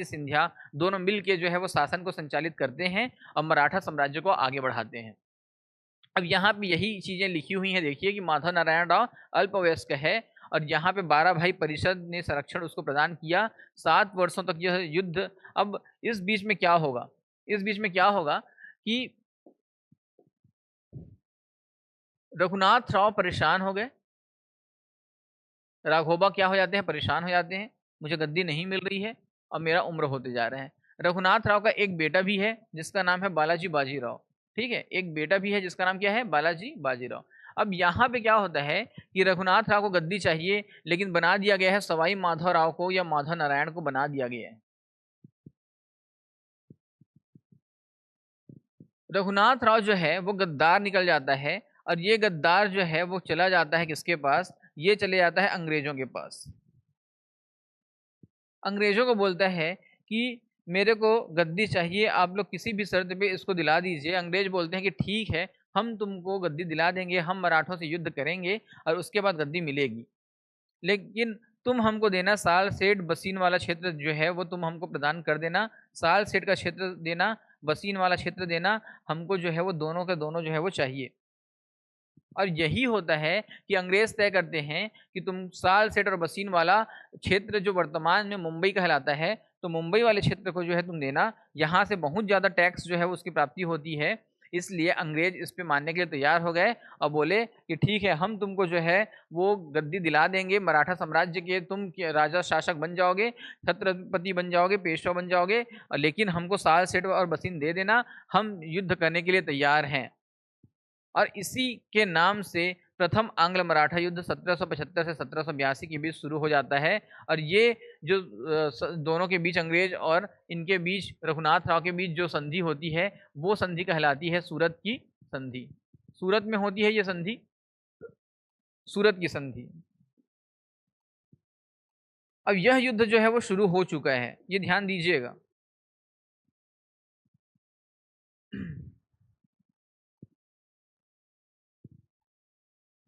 सिंधिया दोनों मिलके जो है वो शासन को संचालित करते हैं और मराठा साम्राज्य को आगे बढ़ाते हैं। अब यहाँ पे यही चीजें लिखी हुई हैं, देखिए कि माधव नारायण राव अल्पवयस्क है और यहाँ पे 12 भाई परिषद ने संरक्षण उसको प्रदान किया 7 वर्षों तक यह युद्ध। अब इस बीच में क्या होगा? इस बीच में क्या होगा कि रघुनाथ राव परेशान हो गए, राघोबा क्या हो जाते हैं? परेशान हो जाते हैं, मुझे गद्दी नहीं मिल रही है और मेरा उम्र होते जा रहा है। रघुनाथ राव का एक बेटा भी है जिसका नाम है बालाजी बाजीराव। ठीक है, एक बेटा भी है जिसका नाम क्या है? बालाजी बाजीराव। अब यहाँ पे क्या होता है कि रघुनाथ राव को गद्दी चाहिए, लेकिन बना दिया गया है सवाई माधव राव को या माधव नारायण को बना दिया गया है। रघुनाथ राव जो है वो गद्दार निकल जाता है और ये गद्दार जो है वो चला जाता है किसके पास? ये चले जाता है अंग्रेजों के पास। अंग्रेजों को बोलता है कि मेरे को गद्दी चाहिए, आप लोग किसी भी शर्त पे इसको दिला दीजिए। अंग्रेज बोलते हैं कि ठीक है, हम तुमको गद्दी दिला देंगे, हम मराठों से युद्ध करेंगे और उसके बाद गद्दी मिलेगी, लेकिन तुम हमको देना साल सेठ बसीन वाला क्षेत्र जो है वो तुम हमको प्रदान कर देना। साल सेठ का क्षेत्र देना, बसीन वाला क्षेत्र देना, हमको जो है वो दोनों के दोनों जो है वो चाहिए। और यही होता है कि अंग्रेज तय करते हैं कि तुम साल सेठ और बसीन वाला क्षेत्र जो वर्तमान में मुंबई कहलाता है, तो मुंबई वाले क्षेत्र को जो है तुम देना। यहाँ से बहुत ज़्यादा टैक्स जो है उसकी प्राप्ति होती है, इसलिए अंग्रेज इस पे मानने के लिए तैयार हो गए और बोले कि ठीक है, हम तुमको जो है वो गद्दी दिला देंगे, मराठा साम्राज्य के तुम राजा शासक बन जाओगे, छत्रपति बन जाओगे, पेशवा बन जाओगे, लेकिन हमको साल सेठ और बसीन दे देना, हम युद्ध करने के लिए तैयार हैं। और इसी के नाम से प्रथम आंग्ल मराठा युद्ध 1775 से 1782 के बीच शुरू हो जाता है। और ये जो दोनों के बीच, अंग्रेज और इनके बीच, रघुनाथ राव के बीच जो संधि होती है वो संधि कहलाती है सूरत की संधि। सूरत में होती है ये संधि, सूरत की संधि। अब यह युद्ध जो है वो शुरू हो चुका है, ये ध्यान दीजिएगा।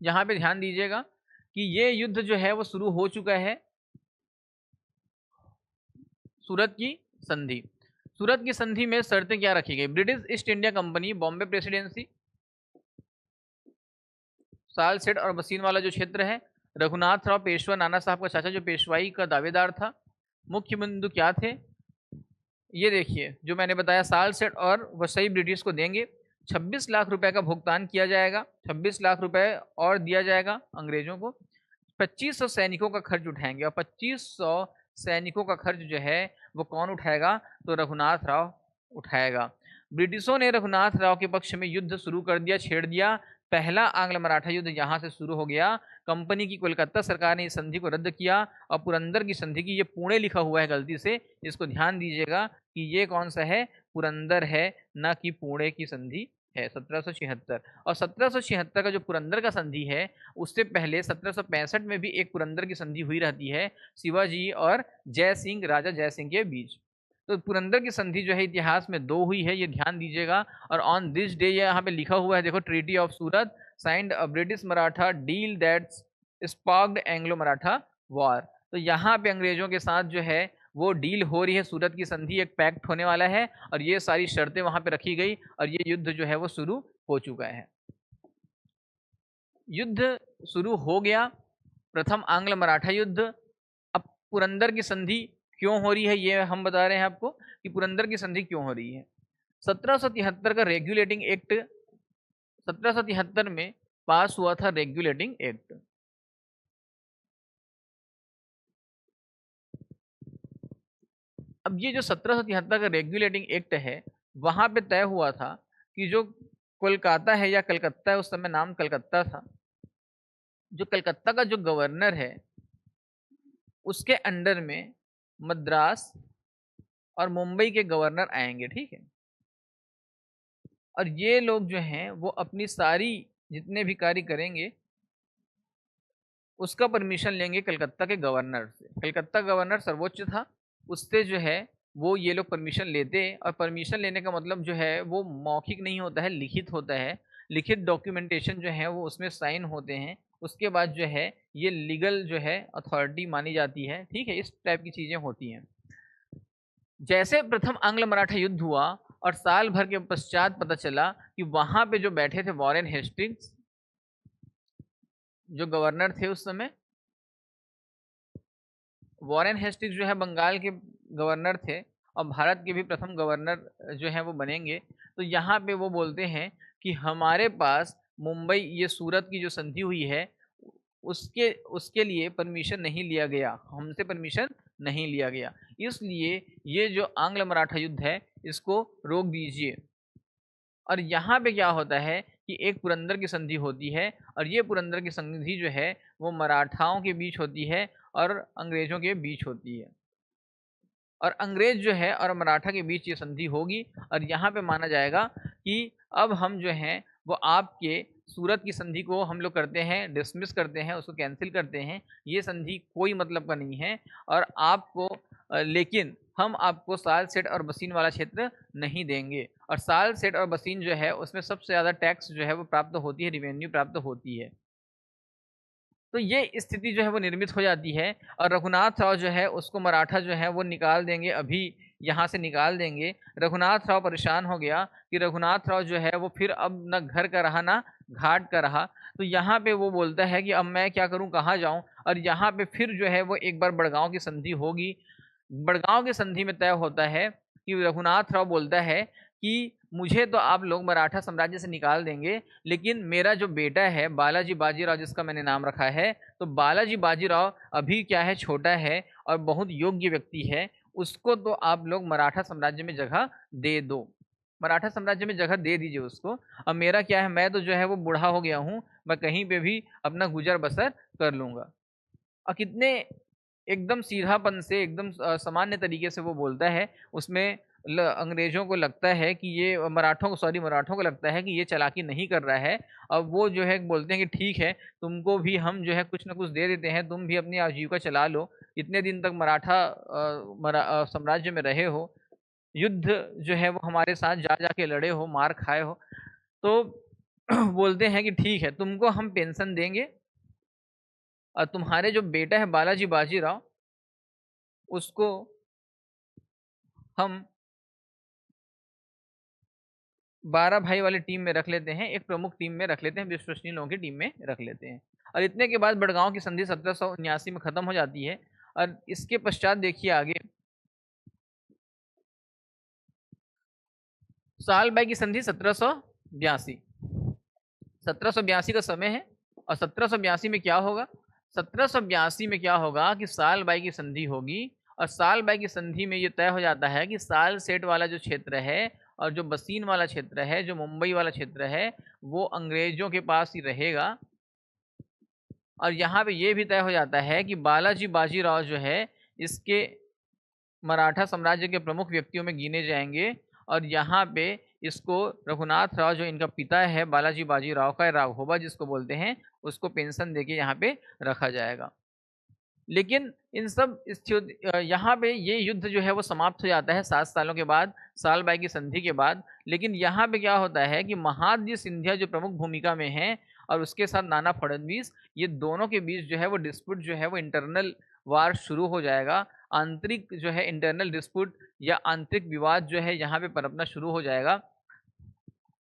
यहाँ पे ध्यान दीजिएगा कि ये युद्ध जो है वो शुरू हो चुका है, सूरत की संधि। सूरत की संधि में शर्तें क्या रखी गई? British east India company, Bombay presidency, साल सेठ और बसीन वाला जो क्षेत्र है, रघुनाथ राव पेशवा नाना साहब का चाचा जो पेशवाई का दावेदार था। मुख्य बिंदु क्या थे, ये देखिए जो मैंने बताया, साल सेट और वसई ब्रिटिश को देंगे। 26 लाख रुपए का भुगतान किया जाएगा, 26 लाख रुपए और दिया जाएगा अंग्रेजों को। 2500 सैनिकों का खर्च उठाएंगे, और 2500 सैनिकों का खर्च जो है वो कौन उठाएगा, तो रघुनाथ राव उठाएगा। ब्रिटिशों ने रघुनाथ राव के पक्ष में युद्ध शुरू कर दिया, छेड़ दिया। पहला आंग्ल मराठा युद्ध यहाँ से शुरू हो गया। कंपनी की कोलकाता सरकार ने इस संधि को रद्द किया, और पुरंदर की संधि की, ये पुणे लिखा हुआ है गलती से, इसको ध्यान दीजिएगा कि ये कौन सा है, पुरंदर है, ना कि पुणे की संधि है, 1776। और 1776 का जो पुरंदर का संधि है, उससे पहले 1765 में भी एक पुरंदर की संधि हुई रहती है शिवाजी और जय सिंह, राजा जय सिंह के बीच। तो पुरंदर की संधि जो है इतिहास में 2 हुई है, ये ध्यान दीजिएगा। और ऑन दिस डे, ये यहाँ पे लिखा हुआ है, देखो, treaty of Surat signed a British Maratha deal that sparked Anglo Maratha war. तो यहाँ पे अंग्रेजों के साथ जो है वो डील हो रही है, सूरत की संधि, एक पैक्ट होने वाला है, और ये सारी शर्तें वहां पे रखी गई, और ये युद्ध जो है वो शुरू हो चुका है। युद्ध शुरू हो गया, प्रथम आंग्ल मराठा युद्ध। अब पुरंदर की संधि क्यों हो रही है, ये हम बता रहे हैं आपको कि पुरंदर की संधि क्यों हो रही है। 1773 का रेगुलेटिंग एक्ट, 1773 में पास हुआ था रेगुलेटिंग एक्ट। अब ये जो 1773 का रेगुलेटिंग एक्ट है, वहां पे तय हुआ था कि जो कोलकाता है या कलकत्ता है, उस समय नाम कलकत्ता था, जो कलकत्ता का जो गवर्नर है, उसके अंडर में मद्रास और मुंबई के गवर्नर आएंगे, ठीक है। और ये लोग जो हैं वो अपनी सारी जितने भी कार्य करेंगे उसका परमिशन लेंगे कलकत्ता के गवर्नर से। कलकत्ता गवर्नर सर्वोच्च था, उससे जो है वो ये लोग परमिशन लेते। और परमिशन लेने का मतलब जो है वो मौखिक नहीं होता है, लिखित होता है। लिखित डॉक्यूमेंटेशन जो है वो उसमें साइन होते हैं, उसके बाद जो है ये लीगल जो है अथॉरिटी मानी जाती है, ठीक है। इस टाइप की चीज़ें होती हैं। जैसे प्रथम आंग्ल मराठा युद्ध हुआ और साल भर के पश्चात पता चला कि वहां पे जो बैठे थे वॉरेन हेस्टिंग्स, जो गवर्नर थे उस समय, वॉरेन हेस्टिंग्स जो है बंगाल के गवर्नर थे, और भारत के भी प्रथम गवर्नर जो है वो बनेंगे। तो यहाँ पे वो बोलते हैं कि हमारे पास मुंबई, ये सूरत की जो संधि हुई है, उसके उसके लिए परमिशन नहीं लिया गया, हमसे परमिशन नहीं लिया गया, इसलिए ये जो आंग्ल मराठा युद्ध है इसको रोक दीजिए। और यहाँ पे क्या होता है कि एक पुरंदर की संधि होती है, और ये पुरंदर की संधि जो है वो मराठाओं के बीच होती है और अंग्रेजों के बीच होती है। और अंग्रेज जो है और मराठा के बीच ये संधि होगी, और यहाँ पे माना जाएगा कि अब हम जो हैं वो आपके सूरत की संधि को हम लोग करते हैं, डिसमिस करते हैं, उसको कैंसिल करते हैं, ये संधि कोई मतलब का नहीं है। और आपको लेकिन हम आपको साल सेट और बसीन वाला क्षेत्र नहीं देंगे। और साल सेट और बसीन जो है उसमें सबसे ज़्यादा टैक्स जो है वो प्राप्त होती है, रिवेन्यू प्राप्त होती है। तो ये स्थिति जो है वो निर्मित हो जाती है, और रघुनाथ राव जो है उसको मराठा जो है वो निकाल देंगे, अभी यहाँ से निकाल देंगे। रघुनाथ राव परेशान हो गया कि रघुनाथ राव जो है वो फिर अब न घर का रहा ना घाट का रहा। तो यहाँ पे वो बोलता है कि अब मैं क्या करूँ, कहाँ जाऊँ। और यहाँ पे फिर जो है वो एक बार बड़गांव की संधि होगी। बड़गांव की संधि में तय होता है कि रघुनाथ राव बोलता है कि मुझे तो आप लोग मराठा साम्राज्य से निकाल देंगे, लेकिन मेरा जो बेटा है बालाजी बाजीराव, जिसका मैंने नाम रखा है, तो बालाजी बाजीराव अभी क्या है, छोटा है और बहुत योग्य व्यक्ति है, उसको तो आप लोग मराठा साम्राज्य में जगह दे दो, मराठा साम्राज्य में जगह दे दीजिए उसको। अब मेरा क्या है, मैं तो जो है वो बूढ़ा हो गया हूँ, मैं कहीं पे भी अपना गुजर बसर कर लूँगा। और कितने एकदम सीधापन से, एकदम सामान्य तरीके से वो बोलता है। उसमें अंग्रेजों को लगता है कि ये मराठों को लगता है कि ये चालाकी नहीं कर रहा है। अब वो जो है बोलते हैं कि ठीक है, तुमको भी हम जो है कुछ ना कुछ दे देते हैं, तुम भी अपनी आजीविका चला लो, इतने दिन तक मराठा साम्राज्य में रहे हो, युद्ध जो है वो हमारे साथ जा जाके लड़े हो, मार खाए हो, तो बोलते हैं कि ठीक है, तुमको हम पेंशन देंगे, और तुम्हारे जो बेटा है बालाजी बाजीराव, उसको हम 12 भाई वाली टीम में रख लेते हैं, एक प्रमुख टीम में रख लेते हैं, विश्वसनीय लोगों की टीम में रख लेते हैं। और इतने के बाद बड़गांव की संधि 1779 में खत्म हो जाती है। और इसके पश्चात देखिए आगे साल बाई की संधि 1782। 1782 का समय है। और 1782 में क्या होगा? 1782 में क्या होगा कि साल बाई की संधि होगी। और साल बाई की संधि में ये तय हो जाता है कि साल सेट वाला जो क्षेत्र है और जो बसीन वाला क्षेत्र है, जो मुंबई वाला क्षेत्र है, वो अंग्रेजों के पास ही रहेगा। और यहाँ पे ये भी तय हो जाता है कि बालाजी बाजीराव जो है इसके मराठा साम्राज्य के प्रमुख व्यक्तियों में गिने जाएंगे। और यहाँ पे इसको रघुनाथ राव जो इनका पिता है बालाजी बाजीराव का, राघोबा जिसको बोलते हैं, उसको पेंशन देके यहाँ पे रखा जाएगा। लेकिन इन सब यहाँ पे ये युद्ध जो है वो समाप्त हो जाता है 7 सालों के बाद, साल बाई की संधि के बाद। लेकिन यहाँ पे क्या होता है कि महादजी सिंधिया जो प्रमुख भूमिका में हैं और उसके साथ नाना फडणवीस, ये दोनों के बीच जो है वो डिस्प्यूट जो है वो इंटरनल वार शुरू हो जाएगा। आंतरिक जो है इंटरनल डिस्प्यूट या आंतरिक विवाद जो है यहाँ पे पनपना शुरू हो जाएगा।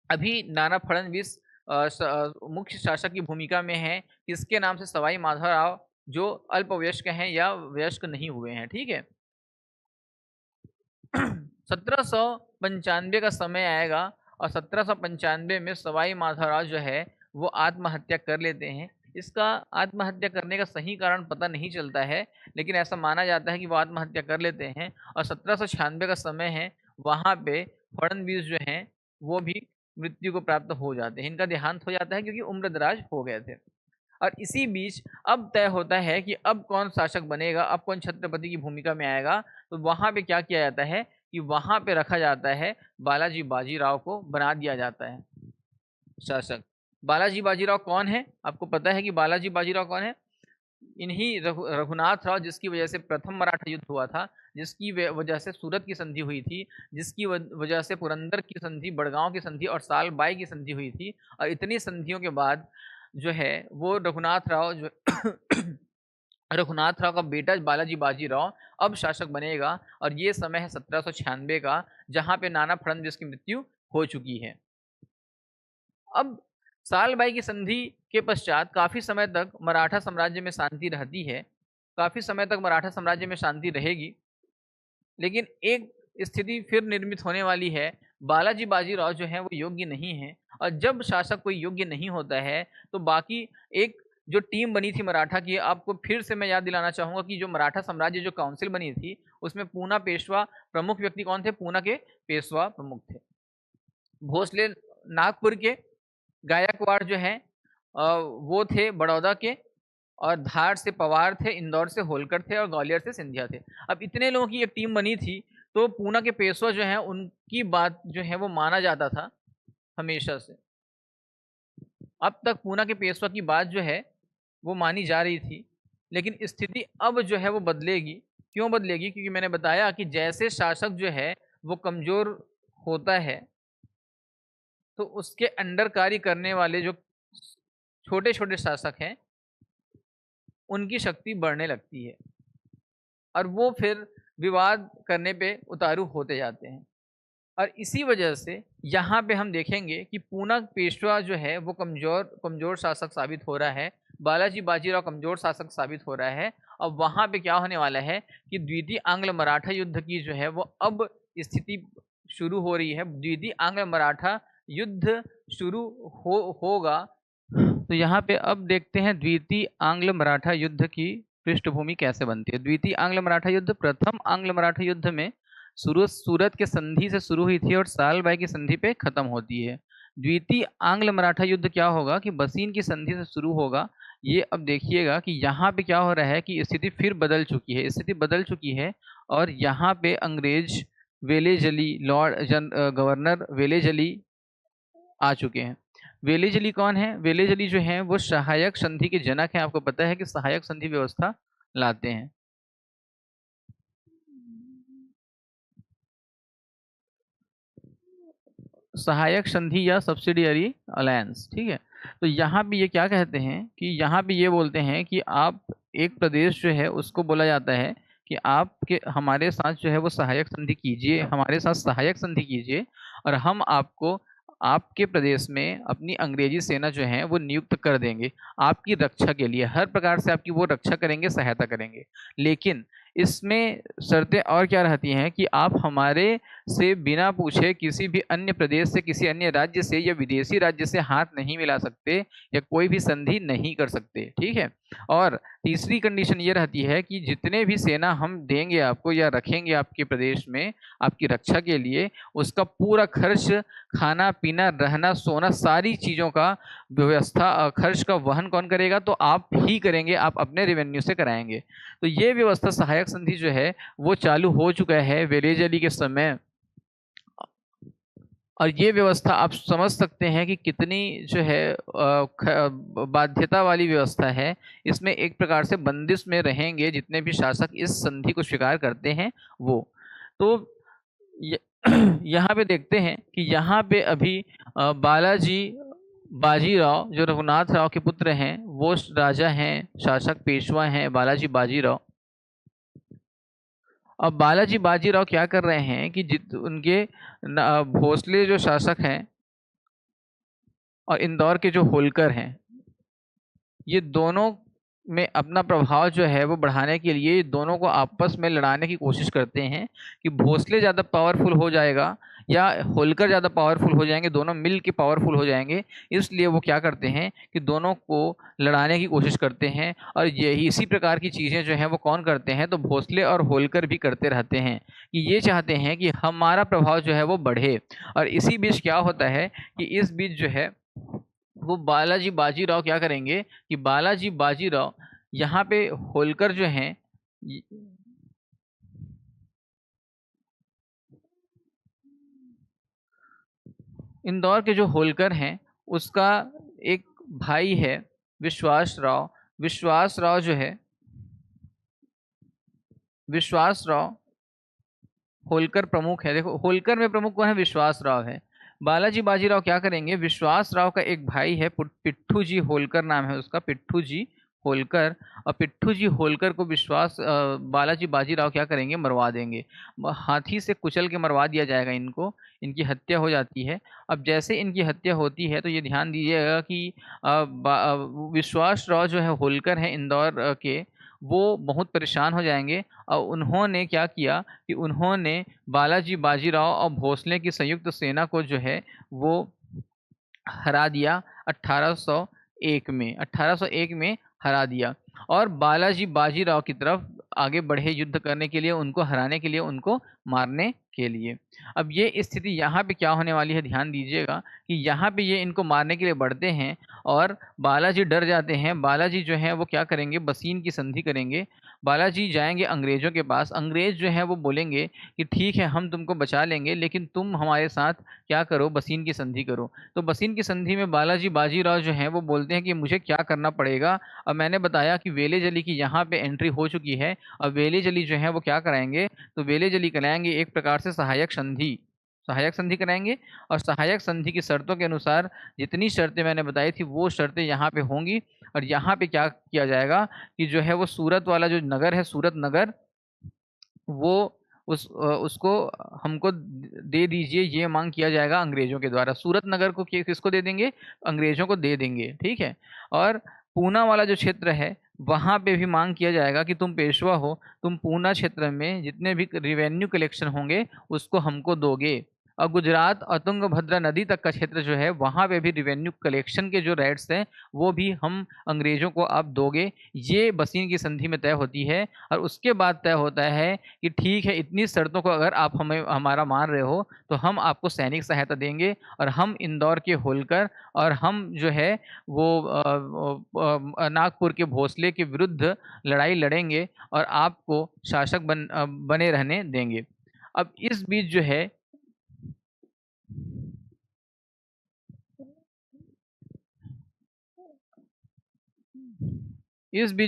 अभी नाना फडणवीस मुख्य शासक की भूमिका में है, किसके नाम से? सवाई माधवराव, जो अल्पवयस्क हैं या वयस्क नहीं हुए हैं। ठीक है। 1795 का समय आएगा और 1795 में सवाई माधवराव जो है वो आत्महत्या कर लेते हैं। इसका आत्महत्या करने का सही कारण पता नहीं चलता है, लेकिन ऐसा माना जाता है कि वो आत्महत्या कर लेते हैं। और 1796 का समय है, वहाँ पे फडणवीस जो हैं वो भी मृत्यु को प्राप्त हो जाते हैं। इनका देहांत हो जाता है क्योंकि उम्रदराज हो गए थे। और इसी बीच अब तय होता है कि अब कौन शासक बनेगा, अब कौन छत्रपति की भूमिका में आएगा। तो वहाँ पे क्या किया जाता है कि वहाँ पे रखा जाता है बालाजी बाजीराव को, बना दिया जाता है शासक। बालाजी बाजीराव कौन है? आपको पता है कि बालाजी बाजीराव कौन है? इन्हीं रघुनाथ राव, जिसकी वजह से प्रथम मराठा युद्ध हुआ था, जिसकी वजह से सूरत की संधि हुई थी, जिसकी वजह से पुरंदर की संधि, बड़गांव की संधि और साल बाई की संधि हुई थी। और इतनी संधियों के बाद जो है वो रघुनाथ राव जो रघुनाथ राव का बेटा बालाजी बाजीराव अब शासक बनेगा। और ये समय है 1796 का, जहाँ पे नाना फडणवीस की मृत्यु हो चुकी है। अब साल बाई की संधि के पश्चात काफी समय तक मराठा साम्राज्य में शांति रहती है, काफी समय तक मराठा साम्राज्य में शांति रहेगी। लेकिन एक स्थिति फिर निर्मित होने वाली है। बालाजी बाजीराव जो है वो योग्य नहीं है। और जब शासक कोई योग्य नहीं होता है तो बाकी एक जो टीम बनी थी मराठा की, आपको फिर से मैं याद दिलाना चाहूंगा कि जो मराठा साम्राज्य जो काउंसिल बनी थी उसमें पूना पेशवा प्रमुख व्यक्ति कौन थे? पूना के पेशवा प्रमुख थे। भोसले नागपुर के, गायकवाड़ जो है वो थे बड़ौदा के, और धार से पवार थे, इंदौर से होलकर थे और ग्वालियर से सिंधिया थे। अब इतने लोगों की एक टीम बनी थी, तो पूना के पेशवा जो है उनकी बात जो है वो माना जाता था हमेशा से। अब तक पूना के पेशवा की बात जो है वो मानी जा रही थी। लेकिन स्थिति अब जो है वो बदलेगी। क्यों बदलेगी? क्योंकि मैंने बताया कि जैसे शासक जो है वो कमजोर होता है तो उसके अंडर कार्य करने वाले जो छोटे छोटे शासक हैं उनकी शक्ति बढ़ने लगती है और वो फिर विवाद करने पे उतारू होते जाते हैं। और इसी वजह से यहाँ पे हम देखेंगे कि पूना पेशवा जो है वो कमजोर शासक साबित हो रहा है, बालाजी बाजीराव कमजोर शासक साबित हो रहा है। और वहाँ पे क्या होने वाला है कि द्वितीय आंग्ल मराठा युद्ध की जो है वो अब स्थिति शुरू हो रही है। द्वितीय आंग्ल मराठा युद्ध शुरू होगा। तो यहाँ पे अब देखते हैं द्वितीय आंग्ल मराठा युद्ध की पृष्ठभूमि कैसे बनती है। द्वितीय आंग्ल मराठा युद्ध प्रथम आंग्ल मराठा युद्ध में सूरत के संधि से शुरू हुई थी और साल बाई की संधि पे खत्म होती है। द्वितीय आंग्ल मराठा युद्ध क्या होगा कि बसीन की संधि से शुरू होगा। ये अब देखिएगा कि यहाँ पे क्या हो रहा है कि स्थिति फिर बदल चुकी है, स्थिति बदल चुकी है। और यहाँ पे अंग्रेज वेलेजली गवर्नर वेलेजली आ चुके हैं। वेलेजली कौन है? वेलेजली जो है वो सहायक संधि के जनक हैं। आपको पता है कि सहायक संधि व्यवस्था लाते हैं। सहायक संधि या सब्सिडियरी अलायंस। ठीक है। तो यहाँ पे ये क्या कहते हैं कि यहाँ पे ये बोलते हैं कि आप एक प्रदेश जो है उसको बोला जाता है कि आपके हमारे साथ जो है वो सहायक संधि कीजिए, हमारे साथ सहायक संधि कीजिए और हम आपको आपके प्रदेश में अपनी अंग्रेजी सेना जो है वो नियुक्त कर देंगे आपकी रक्षा के लिए, हर प्रकार से आपकी वो रक्षा करेंगे, सहायता करेंगे। लेकिन इसमें शर्तें और क्या रहती हैं कि आप हमारे से बिना पूछे किसी भी अन्य प्रदेश से, किसी अन्य राज्य से या विदेशी राज्य से हाथ नहीं मिला सकते या कोई भी संधि नहीं कर सकते, ठीक है। और तीसरी कंडीशन ये रहती है कि जितने भी सेना हम देंगे आपको या रखेंगे आपके प्रदेश में आपकी रक्षा के लिए, उसका पूरा खर्च, खाना पीना रहना सोना, सारी चीज़ों का व्यवस्था, खर्च का वहन कौन करेगा? तो आप ही करेंगे, आप अपने रेवेन्यू से कराएंगे। तो ये व्यवस्था सहायक संधि जो है वो चालू हो चुका है वेलेज अली के समय। और ये व्यवस्था आप समझ सकते हैं कि कितनी जो है बाध्यता वाली व्यवस्था है। इसमें एक प्रकार से बंदिश में रहेंगे जितने भी शासक इस संधि को स्वीकार करते हैं वो। तो यहाँ पे देखते हैं कि यहाँ पे अभी बालाजी बाजीराव जो रघुनाथ राव के पुत्र हैं, वो राजा हैं, शासक पेशवा हैं बालाजी बाजीराव। अब बालाजी बाजीराव क्या कर रहे हैं कि उनके भोसले जो शासक हैं और इंदौर के जो होलकर हैं, ये दोनों में अपना प्रभाव जो है वो बढ़ाने के लिए दोनों को आपस में लड़ाने की कोशिश करते हैं कि भोसले ज़्यादा पावरफुल हो जाएगा या होलकर ज़्यादा पावरफुल हो जाएंगे, दोनों मिल के पावरफुल हो जाएंगे। इसलिए वो क्या करते हैं कि दोनों को लड़ाने की कोशिश करते हैं। और यही इसी प्रकार की चीज़ें जो हैं वो कौन करते हैं? तो भोसले और होलकर भी करते रहते हैं कि ये चाहते हैं कि हमारा प्रभाव जो है वो बढ़े। और इसी बीच क्या होता है कि इस बीच जो है वो बालाजी बाजीराव क्या करेंगे कि बालाजी बाजीराव यहाँ पे होलकर जो हैं, इंदौर के जो होलकर हैं उसका एक भाई है विश्वास राव। विश्वास राव जो है, विश्वास राव होलकर प्रमुख है। देखो होलकर में प्रमुख कौन है? विश्वास राव है। बालाजी बाजीराव क्या करेंगे? विश्वास राव का एक भाई है पिट्ठू जी होलकर नाम है उसका, पिट्ठू जी होलकर। और पिट्ठू जी होलकर को बालाजी बाजीराव क्या करेंगे? मरवा देंगे, हाथी से कुचल के मरवा दिया जाएगा इनको। इनकी हत्या हो जाती है। अब जैसे इनकी हत्या होती है तो ये ध्यान दीजिएगा कि विश्वास राव जो है होलकर है इंदौर के, वो बहुत परेशान हो जाएंगे। और उन्होंने क्या किया कि उन्होंने बालाजी बाजीराव और भोसले की संयुक्त सेना को जो है वो हरा दिया 1801 में। 1801 में हरा दिया और बालाजी बाजीराव की तरफ आगे बढ़े युद्ध करने के लिए, उनको हराने के लिए, उनको मारने के लिए। अब ये स्थिति यहाँ पे क्या होने वाली है, ध्यान दीजिएगा कि यहाँ पे ये इनको मारने के लिए बढ़ते हैं और बालाजी डर जाते हैं। बालाजी जो है वो क्या करेंगे? बसीन की संधि करेंगे। बालाजी जाएंगे अंग्रेजों के पास। अंग्रेज जो है वो बोलेंगे कि ठीक है हम तुमको बचा लेंगे, लेकिन तुम हमारे साथ क्या करो? बसीन की संधि करो। तो बसीन की संधि में बालाजी बाजीराव जो है वो बोलते हैं कि मुझे क्या करना पड़ेगा। अब मैंने बताया कि वेलेज अली की यहाँ पे एंट्री हो चुकी है और वेलेज अली जो है वो क्या कराएंगे? तो वेलेज अली कराएंगे एक प्रकार से सहायक संधि, सहायक संधि कराएंगे। और सहायक संधि की शर्तों के अनुसार जितनी शर्तें मैंने बताई थी वो शर्तें यहाँ पे होंगी। और यहाँ पे क्या किया जाएगा कि जो है वो सूरत वाला जो नगर है, सूरत नगर, वो उसको हमको दे दीजिए, ये मांग किया जाएगा अंग्रेजों के द्वारा। सूरत नगर को किसको दे देंगे? अंग्रेजों को दे देंगे, ठीक है। और पूना वाला जो क्षेत्र है वहाँ पे भी मांग किया जाएगा कि तुम पेशवा हो, तुम पूना क्षेत्र में जितने भी रेवेन्यू कलेक्शन होंगे उसको हमको दोगे। और गुजरात और तुंगभद्रा नदी तक का क्षेत्र जो है वहाँ पे भी रेवेन्यू कलेक्शन के जो राइट्स हैं वो भी हम अंग्रेजों को आप दोगे। ये बसीन की संधि में तय होती है। और उसके बाद तय होता है कि ठीक है इतनी शर्तों को अगर आप हमें हमारा मान रहे हो तो हम आपको सैनिक सहायता देंगे और हम इंदौर के होलकर और हम जो है वो नागपुर के भोसले के विरुद्ध लड़ाई लड़ेंगे और आपको शासक बने रहने देंगे। अब इस बीच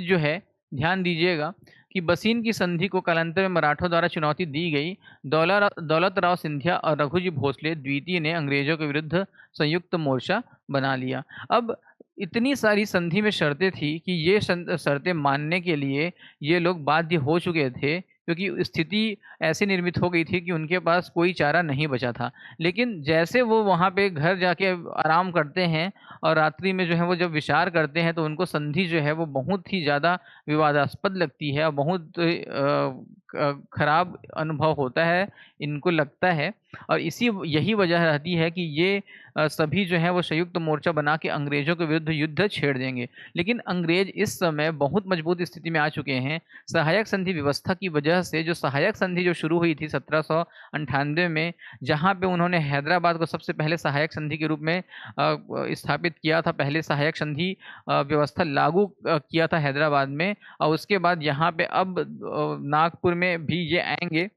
जो है ध्यान दीजिएगा कि बसीन की संधि को कालांतर में मराठों द्वारा चुनौती दी गई। दौलत राव सिंधिया और रघुजी भोसले द्वितीय ने अंग्रेजों के विरुद्ध संयुक्त मोर्चा बना लिया। अब इतनी सारी संधि में शर्तें थी कि ये शर्तें मानने के लिए ये लोग बाध्य हो चुके थे क्योंकि स्थिति ऐसी निर्मित हो गई थी कि उनके पास कोई चारा नहीं बचा था। लेकिन जैसे वो वहाँ पे घर जाके आराम करते हैं और रात्रि में जो है वो जब विचार करते हैं, तो उनको संधि जो है वो बहुत ही ज़्यादा विवादास्पद लगती है और बहुत खराब अनुभव होता है, इनको लगता है। और यही वजह रहती है कि ये सभी जो है वो संयुक्त मोर्चा बना के अंग्रेज़ों के विरुद्ध युद्ध छेड़ देंगे। लेकिन अंग्रेज़ इस समय बहुत मजबूत स्थिति में आ चुके हैं। सहायक संधि व्यवस्था की वजह से, जो सहायक संधि जो शुरू हुई थी 1798 में, जहाँ पे उन्होंने हैदराबाद को सबसे पहले सहायक संधि के रूप में स्थापित किया था, पहले सहायक संधि व्यवस्था लागू किया था हैदराबाद में, और उसके बाद यहाँ पे अब नागपुर में भी ये आएँगे।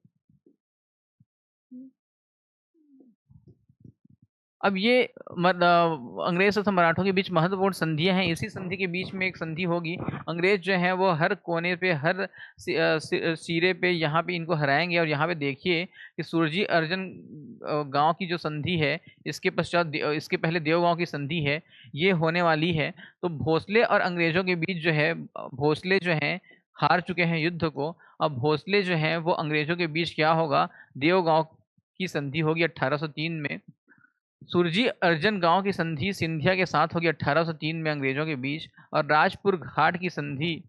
अब ये अंग्रेज तथा मराठों के बीच महत्वपूर्ण संधियां हैं। इसी संधि के बीच में एक संधि होगी। अंग्रेज जो हैं वो हर कोने पे, हर सिरे पे यहाँ पे इनको हराएंगे। और यहाँ पे देखिए कि सुरजी अर्जन गांव की जो संधि है, इसके पश्चात इसके पहले देवगांव की संधि है, ये होने वाली है। तो भोसले और अंग्रेजों के बीच जो है, भोसले जो हैं हार चुके हैं युद्ध को। अब भोसले जो हैं वो अंग्रेजों के बीच क्या होगा, देवगांव की संधि होगी 1803 में। सुरजी अर्जन गांव की संधि सिंधिया के साथ होगी 1803 में अंग्रेजों के बीच। और राजपुर घाट की संधि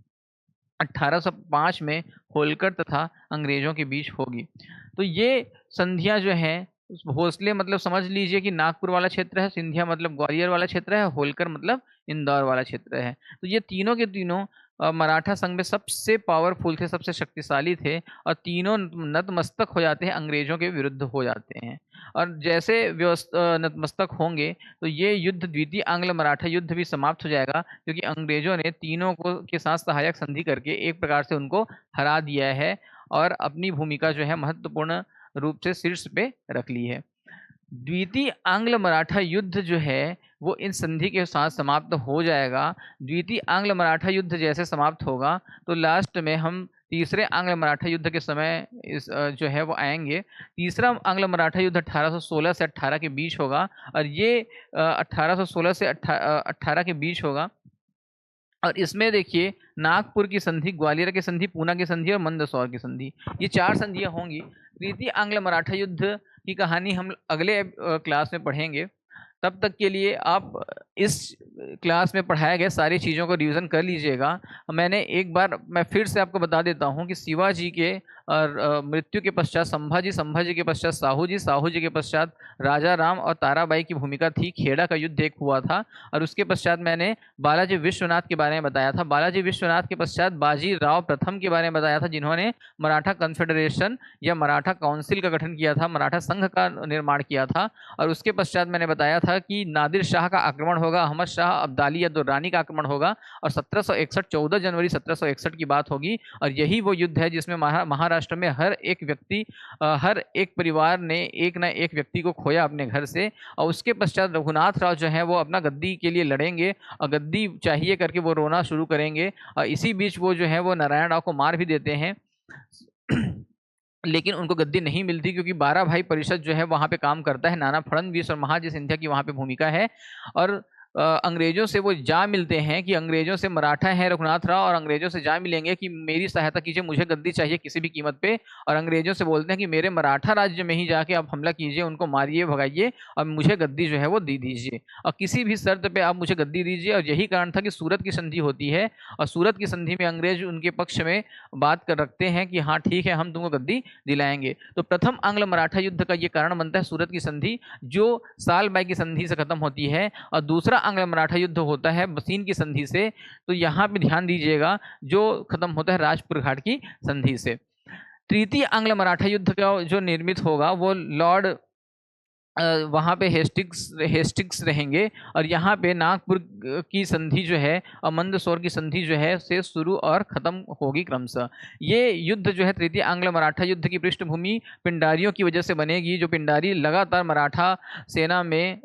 1805 में होलकर तथा अंग्रेजों के बीच होगी। तो ये संधियां जो हैं, भोसले मतलब समझ लीजिए कि नागपुर वाला क्षेत्र है, सिंधिया मतलब ग्वालियर वाला क्षेत्र है, होलकर मतलब इंदौर वाला क्षेत्र है। तो ये तीनों के तीनों मराठा संघ में सबसे पावरफुल थे, सबसे शक्तिशाली थे, और तीनों नतमस्तक हो जाते हैं, अंग्रेजों के विरुद्ध हो जाते हैं। और जैसे नतमस्तक होंगे तो ये युद्ध द्वितीय आंग्ल मराठा युद्ध भी समाप्त हो जाएगा, क्योंकि अंग्रेजों ने तीनों को के साथ सहायक संधि करके एक प्रकार से उनको हरा दिया है और अपनी भूमिका जो है महत्वपूर्ण रूप से शीर्ष पे रख ली है। द्वितीय आंग्ल मराठा युद्ध जो है वो इन संधि के साथ समाप्त हो जाएगा। द्वितीय आंग्ल मराठा युद्ध जैसे समाप्त होगा तो लास्ट में हम तीसरे आंग्ल मराठा युद्ध के समय इस जो है वो आएंगे। तीसरा आंग्ल मराठा युद्ध 1816 से 18 के बीच होगा, और ये 1816 से 18 के बीच होगा। और इसमें देखिए नागपुर की संधि, ग्वालियर की संधि, पूना की संधि और मंदसौर की संधि, ये 4 संधियां होंगी। तृतीय आंग्ल मराठा युद्ध की कहानी हम अगले क्लास में पढ़ेंगे। तब तक के लिए आप इस क्लास में पढ़ाए गए सारी चीज़ों को रिवीजन कर लीजिएगा। मैं फिर से आपको बता देता हूँ कि शिवाजी के मृत्यु के पश्चात संभाजी के पश्चात साहू जी के पश्चात राजा राम और ताराबाई की भूमिका थी। खेड़ा का युद्ध एक हुआ था, और उसके पश्चात मैंने बालाजी विश्वनाथ के बारे में बताया था। बालाजी विश्वनाथ के पश्चात बाजी राव प्रथम के बारे में बताया था, जिन्होंने मराठा कन्फेडरेशन या मराठा काउंसिल का गठन किया था, मराठा संघ का निर्माण किया था। और उसके पश्चात मैंने बताया था कि नादिर शाह का आक्रमण होगा, अहमद शाह अब्दाली या दुर्रानी का आक्रमण होगा, और 1761 14 जनवरी 1761 की बात होगी। और यही वो युद्ध है जिसमें महाराष्ट्र में हर एक परिवार ने एक ना एक व्यक्ति को खोया अपने घर से। और उसके पश्चात रघुनाथ राव जो है वो अपना गद्दी के लिए लड़ेंगे, और गद्दी चाहिए करके वो रोना शुरू करेंगे। और इसी बीच वो जो है वो नारायण राव को मार भी देते हैं। लेकिन उनको गद्दी नहीं मिलती, क्योंकि 12 भाई परिषद जो है वहाँ पे काम करता है। नाना फडणवीस और महाजी सिंधिया की वहाँ पे भूमिका है। और अंग्रेजों से वो जा मिलते हैं कि अंग्रेजों से मराठा है रघुनाथ राव, और अंग्रेजों से जा मिलेंगे कि मेरी सहायता कीजिए, मुझे गद्दी चाहिए किसी भी कीमत पे। और अंग्रेजों से बोलते हैं कि मेरे मराठा राज्य में ही जाके आप हमला कीजिए, उनको मारिए, भगाइए, और मुझे गद्दी जो है वो दे दीजिए, और किसी भी शर्त पे आप मुझे गद्दी दीजिए। और यही कारण था कि सूरत की संधि होती है, और सूरत की संधि में अंग्रेज उनके पक्ष में बात कर रखते हैं कि हाँ ठीक है, हम तुमको गद्दी दिलाएंगे। तो प्रथम आंग्ल मराठा युद्ध का ये कारण बनता है सूरत की संधि, जो सालबाई की संधि से खत्म होती है। और दूसरा आंग्ल मराठा युद्ध होता है बसीन की संधि से। तो यहाँ पे ध्यान दीजिएगा, जो खत्म होता है राजपुर घाट की संधि से। तृतीय आंग्ल मराठा युद्ध का जो निर्मित होगा वो लॉर्ड वहाँ पे हेस्टिक्स रहेंगे, और यहाँ पे नागपुर की संधि जो है और मंदसौर की संधि जो है से शुरू और ख़त्म होगी क्रमशः। ये युद्ध जो है तृतीय आंग्ल मराठा युद्ध की पृष्ठभूमि पिंडारियों की वजह से बनेगी। जो पिंडारी लगातार मराठा सेना में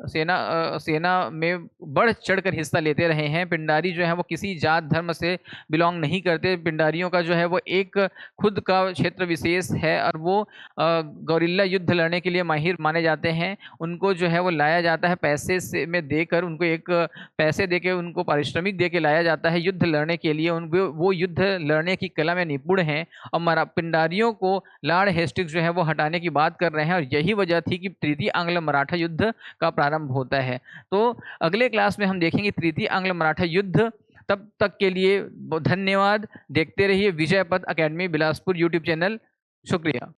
बढ़ चढ़कर हिस्सा लेते रहे हैं। पिंडारी जो है वो किसी जात धर्म से बिलोंग नहीं करते। पिंडारियों का जो है वो एक खुद का क्षेत्र विशेष है, और वो गौरिल्ला युद्ध लड़ने के लिए माहिर माने जाते हैं। उनको जो है वो लाया जाता है पैसे से में देकर, उनको एक पैसे देके उनको पारिश्रमिक दे के लाया जाता है युद्ध लड़ने के लिए। उन वो युद्ध लड़ने की कला में निपुण हैं और पिंडारियों को लॉर्ड हेस्टिंग्स जो है वो हटाने की बात कर रहे हैं, और यही वजह थी कि तृतीय आंग्ल मराठा युद्ध का प्रारंभ होता है। तो अगले क्लास में हम देखेंगे तृतीय आंग्ल मराठा युद्ध। तब तक के लिए धन्यवाद। देखते रहिए विजय पथ अकेडमी बिलासपुर यूट्यूब चैनल। शुक्रिया।